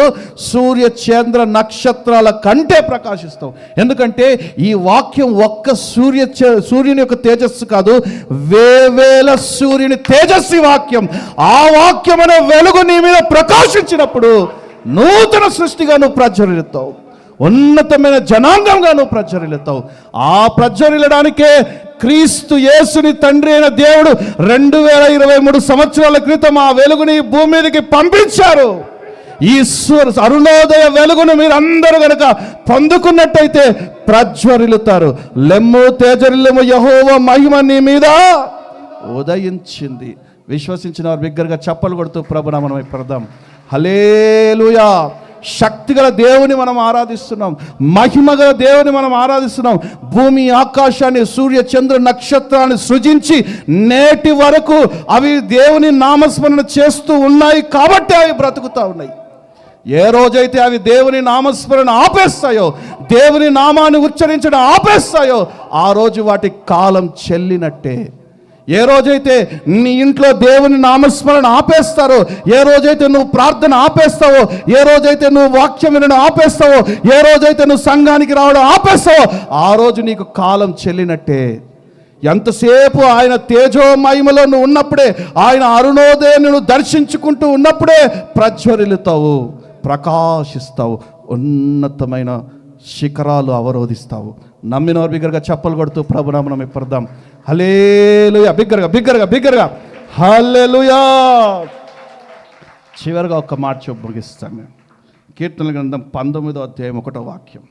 సూర్య చంద్ర నక్షత్రాల కంటే ప్రకాశిస్తావు. ఎందుకంటే ఈ వాక్యం ఒక్క సూర్యుని యొక్క తేజస్సు కాదు, వేవేల సూర్యుని తేజస్సు వాక్యం. ఆ వాక్యం అనే వెలుగు నీ మీద ప్రకాశించినప్పుడు నూతన సృష్టిగా నువ్వు ప్రజ్వరిల్లుతావు, ఉన్నతమైన జనాంగంగా నువ్వు ప్రజ్వరిల్లుతావు. ఆ ప్రజ్వరిల్లడానికే క్రీస్తు యేసుని తండ్రి అయిన దేవుడు 2023 సంవత్సరాల క్రితం ఆ వెలుగుని భూమి మీదకి పంపించారు. ఈ అరుణోదయ వెలుగును మీరు అందరూ కనుక పొందుకున్నట్టయితే ప్రజ్వరిల్లుతారు. లెమ్ము తేజరిల్లెము, యెహోవా మహిమ నీ మీద ఉదయించింది. విశ్వసించిన వారు బిగ్గరగా చప్పలు కొడుతూ ప్రభునామమున పడదాం. హల్లెలూయా. శక్తిగల దేవుని మనం ఆరాధిస్తున్నాం, మహిమగల దేవుని మనం ఆరాధిస్తున్నాం. భూమి ఆకాశాన్ని, సూర్య చంద్ర నక్షత్రాన్ని సృజించి నేటి వరకు అవి దేవుని నామస్మరణ చేస్తూ ఉన్నాయి కాబట్టి అవి బ్రతుకుతూ ఉన్నాయి. ఏ రోజైతే అవి దేవుని నామస్మరణ ఆపేస్తాయో, దేవుని నామాన్ని ఉచ్చరించడం ఆపేస్తాయో, ఆ రోజు వాటి కాలం చెల్లినట్టే. ఏ రోజైతే నీ ఇంట్లో దేవుని నామస్మరణ ఆపేస్తారో, ఏ రోజైతే నువ్వు ప్రార్థన ఆపేస్తావో, ఏ రోజైతే నువ్వు వాక్యం వినడం ఆపేస్తావో, ఏ రోజైతే నువ్వు సంఘానికి రావడం ఆపేస్తావో, ఆ రోజు నీకు కాలం చెల్లినట్టే. ఎంతసేపు ఆయన తేజో మహిమలో నువ్వు ఉన్నప్పుడే, ఆయన అరుణోదయాన్ని దర్శించుకుంటూ ఉన్నప్పుడే ప్రజ్వరిల్లుతావు, ప్రకాశిస్తావు, ఉన్నతమైన శిఖరాలు అవరోధిస్తావు. నమ్మినవారు బిగ్గరగా చప్పలు కొడుతూ ప్రభునామం ఇప్పుదాం. హల్లెలూయా. బిగ్గరగా హల్లెలూయా. చివరిగా ఒక మాట చెప్పి ముగిస్తాను నేను. కీర్తనల గ్రంథం 19వ అధ్యాయం 1వ వాక్యం.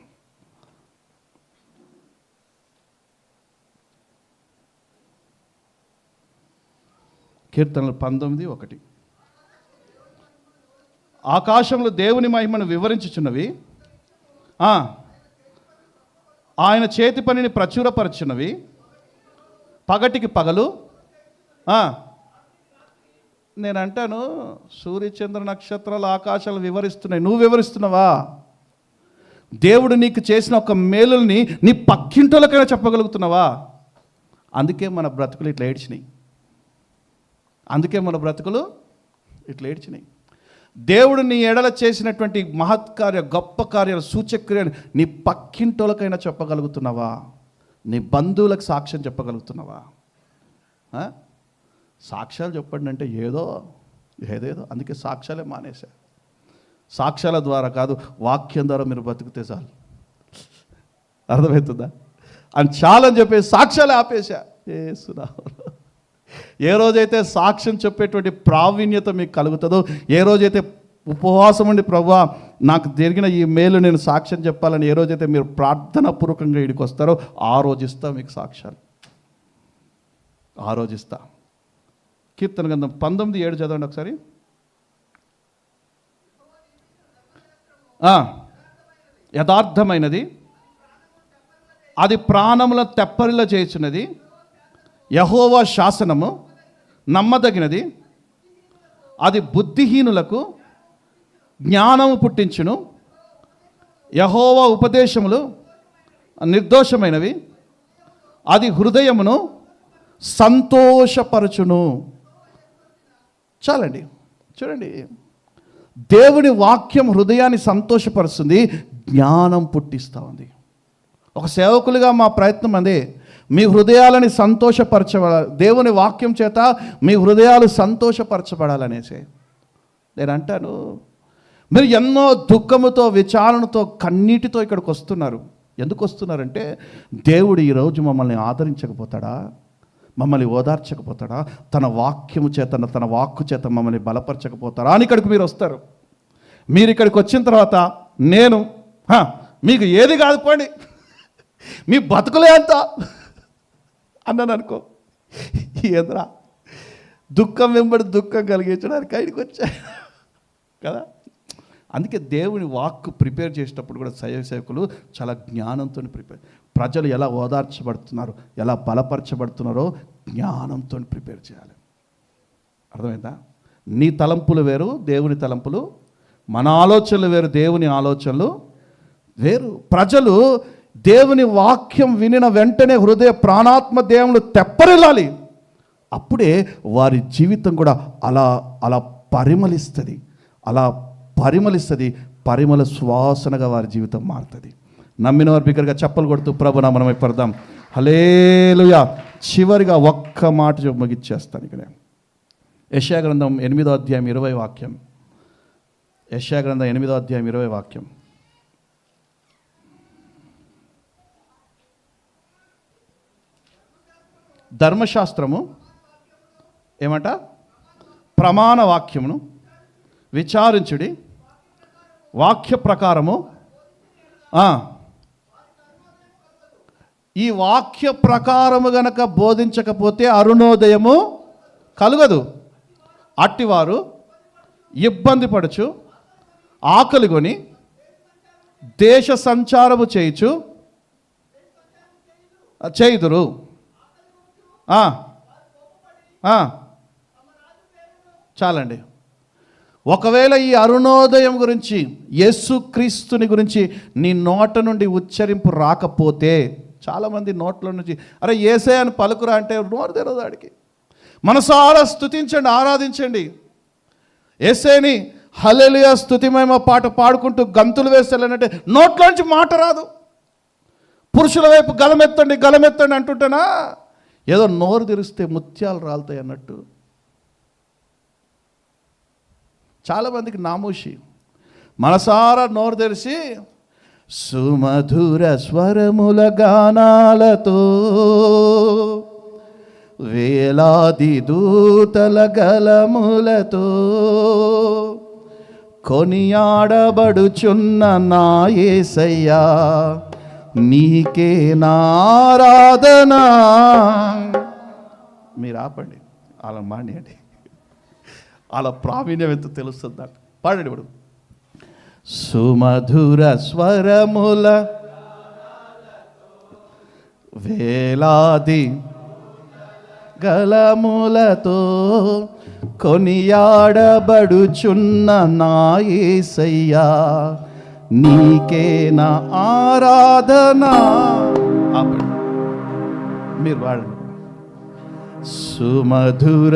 కీర్తనలు 19:1. ఆకాశంలో దేవుని మహిమను వివరించుచున్నవి, ఆయన చేతి పనిని ప్రచురపరచున్నవి, పగటికి పగలు. నేను అంటాను, సూర్యచంద్ర నక్షత్రాలు ఆకాశాలు వివరిస్తున్నాయి, నువ్వు వివరిస్తున్నావా? దేవుడు నీకు చేసిన ఒక మేలుల్ని నీ పక్కింటోళ్ళకైనా చెప్పగలుగుతున్నావా? అందుకే మన బ్రతుకులు ఇట్లా ఏడ్చినాయి. దేవుడు నీ ఎడల చేసినటువంటి మహత్కార్య, గొప్ప కార్యాలు, సూచక్రియలు నీ పక్కింటోళ్ళకైనా చెప్పగలుగుతున్నావా? నీ బంధువులకు సాక్ష్యం చెప్పగలుగుతున్నావా? సాక్ష్యాలు చెప్పండి అంటే ఏదేదో. అందుకే సాక్ష్యాలే మానేశా. సాక్ష్యాల ద్వారా కాదు, వాక్యం ద్వారా మీరు బతికితే చాలు. అర్థమవుతుందా? అని చాలని చెప్పేసి సాక్ష్యాలే ఆపేశా. ఏ రోజైతే సాక్ష్యం చెప్పేటువంటి ప్రావీణ్యత మీకు కలుగుతుందో, ఏ రోజైతే ఉపవాసం ఉండి ప్రభువా నాకు జరిగిన ఈ మేలు నేను సాక్ష్యం చెప్పాలని ఏ రోజైతే మీరు ప్రార్థనాపూర్వకంగా ఇడికి వస్తారో, ఆ రోజు ఇస్తా మీకు సాక్ష్యాలు. ఆ రోజు ఇస్తా. కీర్తన గ్రంథం 19:7 చదవండి ఒకసారి. యథార్థమైనది, అది ప్రాణముల తెప్పరిల చేయుచున్నది, యెహోవా శాసనము నమ్మదగినది, అది బుద్ధిహీనులకు జ్ఞానము పుట్టించును, యెహోవా ఉపదేశములు నిర్దోషమైనవి, అది హృదయమును సంతోషపరచును. చాలండి. చూడండి, దేవుని వాక్యం హృదయాన్ని సంతోషపరుస్తుంది, జ్ఞానం పుట్టిస్తూ ఉంది. ఒక సేవకులుగా మా ప్రయత్నం అదే, మీ హృదయాలని సంతోషపరచబడాలి. దేవుని వాక్యం చేత మీ హృదయాలు సంతోషపరచబడాలనేసి నేను అంటాను. మీరు ఎన్నో దుఃఖముతో, విచారణతో, కన్నీటితో ఇక్కడికి వస్తున్నారు. ఎందుకు వస్తున్నారంటే, దేవుడు ఈరోజు మమ్మల్ని ఆదరించకపోతాడా? మమ్మల్ని ఓదార్చకపోతాడా? తన వాక్యము చేత, తన వాక్కు చేత మమ్మల్ని బలపరచకపోతాడా అని ఇక్కడికి మీరు వస్తారు. మీరు ఇక్కడికి వచ్చిన తర్వాత నేను మీకు ఏది కాదు పోండి, మీ బతుకులే అంత అన్నాను అనుకో, ఎదురా దుఃఖం వెంబడి దుఃఖం కలిగించడానికి ఆయనకి వచ్చా కదా. అందుకే దేవుని వాక్కు ప్రిపేర్ చేసేటప్పుడు కూడా సేవకులు చాలా జ్ఞానంతో ప్రజలు ఎలా ఓదార్చబడుతున్నారు, ఎలా బలపరచబడుతున్నారో జ్ఞానంతో ప్రిపేర్ చేయాలి. అర్థమైందా? నీ తలంపులు వేరు, దేవుని తలంపులు. మన ఆలోచనలు వేరు, దేవుని ఆలోచనలు వేరు. ప్రజలు దేవుని వాక్యం వినిన వెంటనే హృదయ ప్రాణాత్మ దేవులు తెప్పరిల్లాలి. అప్పుడే వారి జీవితం కూడా అలా పరిమళిస్తుంది. పరిమళ సువాసనగా వారి జీవితం మారుతుంది. నమ్మిన వారి బిగ్గరగా చప్పలు కొడుతూ ప్రభునామం పడదాం. హల్లెలూయా. చివరిగా ఒక్క మాట ముగిచ్చేస్తాను ఇక్కడ. యెషయా గ్రంథం 8వ అధ్యాయం 20వ వాక్యం. యెషయా గ్రంథం 8వ అధ్యాయం 20వ వాక్యం. ధర్మశాస్త్రము ఏమంట? ప్రమాణ వాక్యమును విచారించుడి, వాక్య ప్రకారము. ఈ వాక్య ప్రకారము గనక బోధించకపోతే అరుణోదయము కలుగదు. అట్టివారు ఇబ్బంది పడుచు, ఆకలి కొని, దేశ సంచారము చేయుచు చేయుదురు. చాలండి. ఒకవేళ ఈ అరుణోదయం గురించి, యేసుక్రీస్తుని గురించి నీ నోట నుండి ఉచ్చరింపు రాకపోతే, చాలామంది నోట్ల నుంచి అరే యేసే అని పలుకురా అంటే నోరు తెరదు వాడికి. మనసారా స్తుతించండి, ఆరాధించండి. యేసేని హల్లెలూయా స్తుతిమయమ పాట పాడుకుంటూ గంతులు వేస్తానంటే నోట్లోంచి మాట రాదు. పురుషుల వైపు గలమెత్తండి గలమెత్తండి అంటుంటేనా ఏదో నోరు తెరిస్తే ముత్యాలు రాలుతాయి అన్నట్టు. చాలామందికి నామూషి. మనసారా నోరు తెరిచి సుమధుర స్వరముల గానాలతో వేలాది దూతల గలములతో కొనియాడబడుచున్న నా యేసయ్యా నీకే నారాధన. మీరు ఆపండి, అలా మానేయండి. అలా ప్రావీణ్యం ఎంత తెలుస్తుంది నాకు. పాడండి ఇప్పుడు. సుమధుర స్వరముల వేలాది గలములతో కొనియాడబడుచున్న నా యేసయ్యా నీకే నా ఆరాధన. ఆపండి, మీరు వాడండి. సుమధుర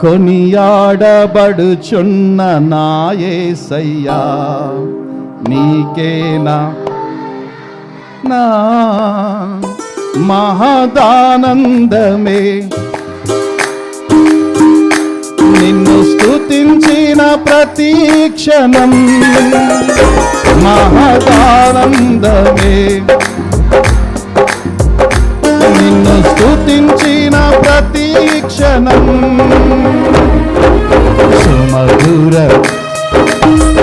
కొనియాడబడుచున్న నా యేసయ్యా నీకేనా నా మహదానందమే నిన్ను స్తుతించిన ప్రతి క్షణం మహదానందమే నిన్ను స్తుతించిన ప్రతి క్షణం సుమధుర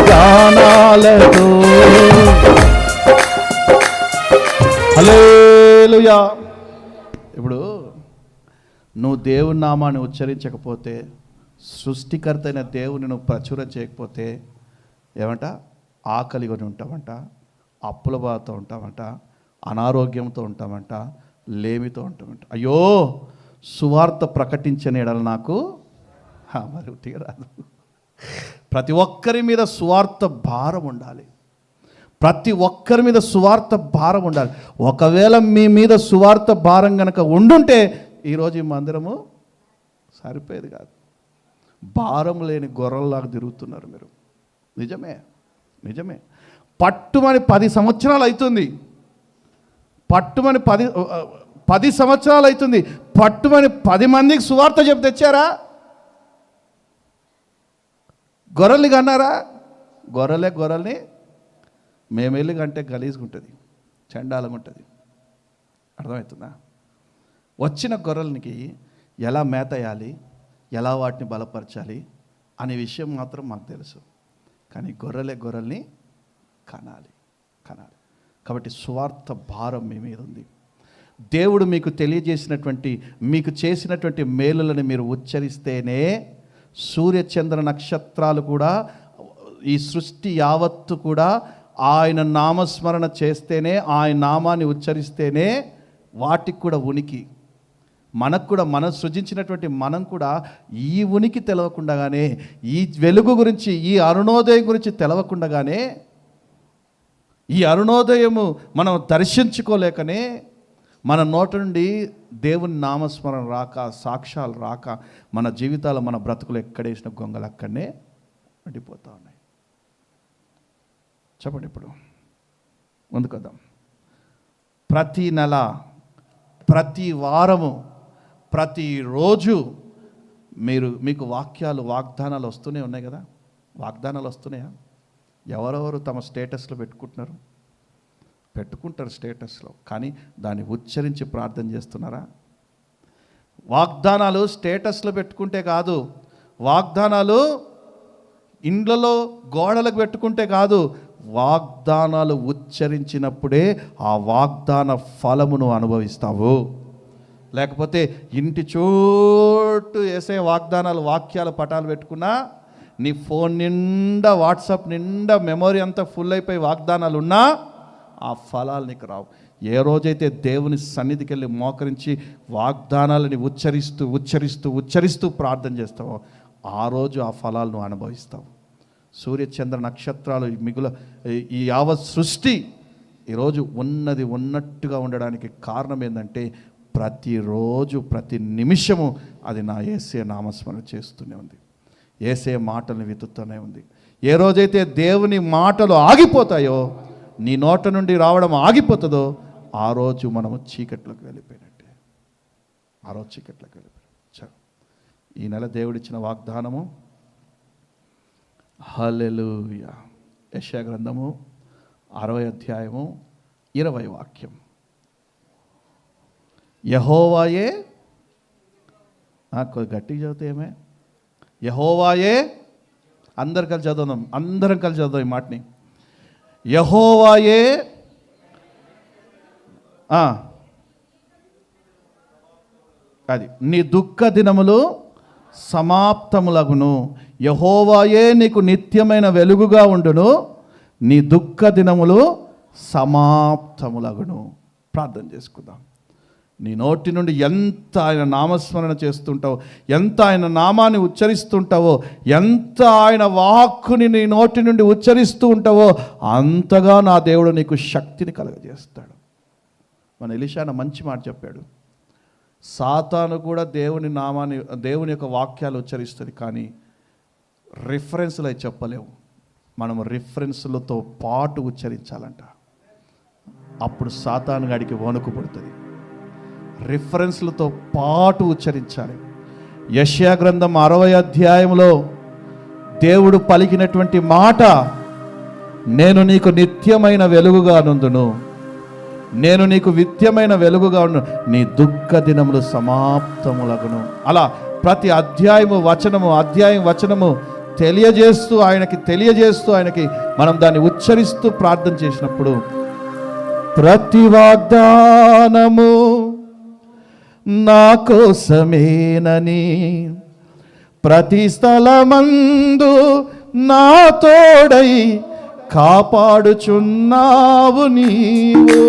గానాలతో. హల్లెలూయా. ఇప్పుడు నువ్వు దేవుని నామాన్ని ఉచ్చరించకపోతే, సృష్టికర్త అయిన దేవుని నువ్వు ప్రచురం చేయకపోతే ఏమంట? ఆకలి కొని ఉంటామంట, అప్పుల బాధతో ఉంటామంట, అనారోగ్యంతో ఉంటామంట, లేమితో ఉంటామంట. అయ్యో సువార్త ప్రకటించని ఎడల నాకు మరి ఉట్టిగా రాదు. ప్రతి ఒక్కరి మీద సువార్త భారం ఉండాలి. ప్రతి ఒక్కరి మీద సువార్త భారం ఉండాలి. ఒకవేళ మీ మీద సువార్త భారం కనుక ఉండుంటే ఈరోజు ఈ మందిరము సరిపోయేది కాదు. భారం లేని గొర్రెల్లాగా తిరుగుతున్నారు మీరు. నిజమే, నిజమే. పట్టుమని 10 సంవత్సరాలు అవుతుంది. పట్టుమని 10 సంవత్సరాలు అవుతుంది. పట్టుమని 10 మందికి సువార్త చెప్పి తెచ్చారా? గొర్రెలు కన్నారా? గొర్రెల్ని మేమెల్లి కంటే గలీజ్గా ఉంటుంది, చండాలంగా ఉంటుంది. అర్థమవుతుందా? వచ్చిన గొర్రెలకి ఎలా మేతయాలి, ఎలా వాటిని బలపరచాలి అనే విషయం మాత్రం మాకు తెలుసు. కానీ గొర్రెల్ని కనాలి. కాబట్టి సువార్త భారం మీ మీద ఉంది. దేవుడు మీకు తెలియజేసినటువంటి, మీకు చేసినటువంటి మేలులను మీరు ఉచ్చరిస్తేనే సూర్యచంద్ర నక్షత్రాలు కూడా, ఈ సృష్టి యావత్తు కూడా ఆయన నామస్మరణ చేస్తేనే, ఆయన నామాన్ని ఉచ్చరిస్తేనే వాటికి కూడా ఉనికి. మనకు కూడా, మనం సృజించినటువంటి మనం కూడా ఈ ఉనికి తెలవకుండానే, ఈ వెలుగు గురించి, ఈ అరుణోదయం గురించి తెలవకుండానే, ఈ అరుణోదయము మనం దర్శించుకోలేకనే మన నోట నుండి దేవుని నామస్మరణ రాక, సాక్ష్యాలు రాక, మన జీవితాలు, మన బ్రతుకులు ఎక్కడేసిన గొంగలు అక్కడనే ఉండిపోతూ ఉన్నాయి. చెప్పండి ఇప్పుడు ముందుకొద్దాం. ప్రతి నెల, ప్రతి వారము, ప్రతిరోజు మీకు వాగ్దానాలు వస్తూనే ఉన్నాయి కదా. వాగ్దానాలు వస్తున్నాయా? ఎవరెవరు తమ స్టేటస్లో పెట్టుకుంటారు స్టేటస్లో, కానీ దాన్ని ఉచ్చరించి ప్రార్థన చేస్తున్నారా? వాగ్దానాలు స్టేటస్లో పెట్టుకుంటే కాదు, వాగ్దానాలు ఇండ్లలో గోడలకు పెట్టుకుంటే కాదు, వాగ్దానాలు ఉచ్చరించినప్పుడే ఆ వాగ్దాన ఫలమును అనుభవిస్తావు. లేకపోతే ఇంటి చుట్టూ వేసే వాగ్దానాలు వాక్యాల పటాలు పెట్టుకున్నా, నీ ఫోన్ నిండా వాట్సాప్ నిండా మెమొరీ అంతా ఫుల్ అయిపోయి వాగ్దానాలు ఉన్నా ఆ ఫలాలు నీకు రావు. ఏ రోజైతే దేవుని సన్నిధికి వెళ్ళి మోకరించి వాగ్దానాలని ఉచ్చరిస్తూ ఉచ్చరిస్తూ ఉచ్చరిస్తూ ప్రార్థన చేస్తావో ఆ రోజు ఆ ఫలాలను అనుభవిస్తావు. సూర్య చంద్ర నక్షత్రాలు ఈ యావత్ సృష్టి ఈరోజు ఉన్నది ఉన్నట్టుగా ఉండడానికి కారణం ఏంటంటే ప్రతిరోజు ప్రతి నిమిషము అది నా యేసే నామస్మరణ చేస్తూనే ఉంది, యేసే మాటల్ని వెతుకుతూనే ఉంది. ఏ రోజైతే దేవుని మాటలు ఆగిపోతాయో, నీ నోట నుండి రావడం ఆగిపోతుందో ఆ రోజు మనము చీకట్లోకి వెళ్ళిపోయినట్టే. ఆ రోజు చీకట్లోకి వెళ్ళిపోయిన. ఈ నెల దేవుడిచ్చిన వాగ్దానము హల్లెలూయా. యెషయా గ్రంథము 60వ అధ్యాయము 20వ వాక్యం. యెహోవాయే, గట్టిగా చదివితే ఏమే, యెహోవాయే, అందరం కలిసి చదువుదాం ఈ మాటని. యెహోవాయే అది నీ దుఃఖ దినములు సమాప్తములగును. యెహోవాయే నీకు నిత్యమైన వెలుగుగా ఉండును, నీ దుఃఖ దినములు సమాప్తములగును. ప్రార్థన చేసుకుందాం. నీ నోటి నుండి ఎంత ఆయన నామస్మరణ చేస్తుంటావో, ఎంత ఆయన నామాన్ని ఉచ్చరిస్తుంటావో, ఎంత ఆయన వాక్కుని నీ నోటి నుండి ఉచ్చరిస్తూ ఉంటావో అంతగా నా దేవుడు నీకు శక్తిని కలుగజేస్తాడు. మన ఎలీషా మంచి మాట చెప్పాడు. సాతాను కూడా దేవుని యొక్క వాక్యాలు ఉచ్చరిస్తుంది, కానీ రిఫరెన్స్లు అవి చెప్పలేవు. మనం రిఫరెన్స్లతో పాటు ఉచ్చరించాలంట. అప్పుడు సాతాను గాడికి వణుకు పుడుతుంది. రిఫరెన్స్లతో పాటు ఉచ్చరించాలి. యెషయా గ్రంథం 60వ అధ్యాయంలో దేవుడు పలికినటువంటి మాట, నేను నీకు నిత్యమైన వెలుగుగా నుందును, నేను నీకు నిత్యమైన వెలుగుగా ఉండు, నీ దుఃఖ దినములు సమాప్తములగును. అలా ప్రతి అధ్యాయం వచనము తెలియజేస్తూ ఆయనకి మనం దాన్ని ఉచ్చరిస్తూ ప్రార్థన చేసినప్పుడు ప్రతి వాగ్దానము నా కోసమేనని, ప్రతి స్థలమందు నా తోడై కాపాడుచున్నావు నీవు.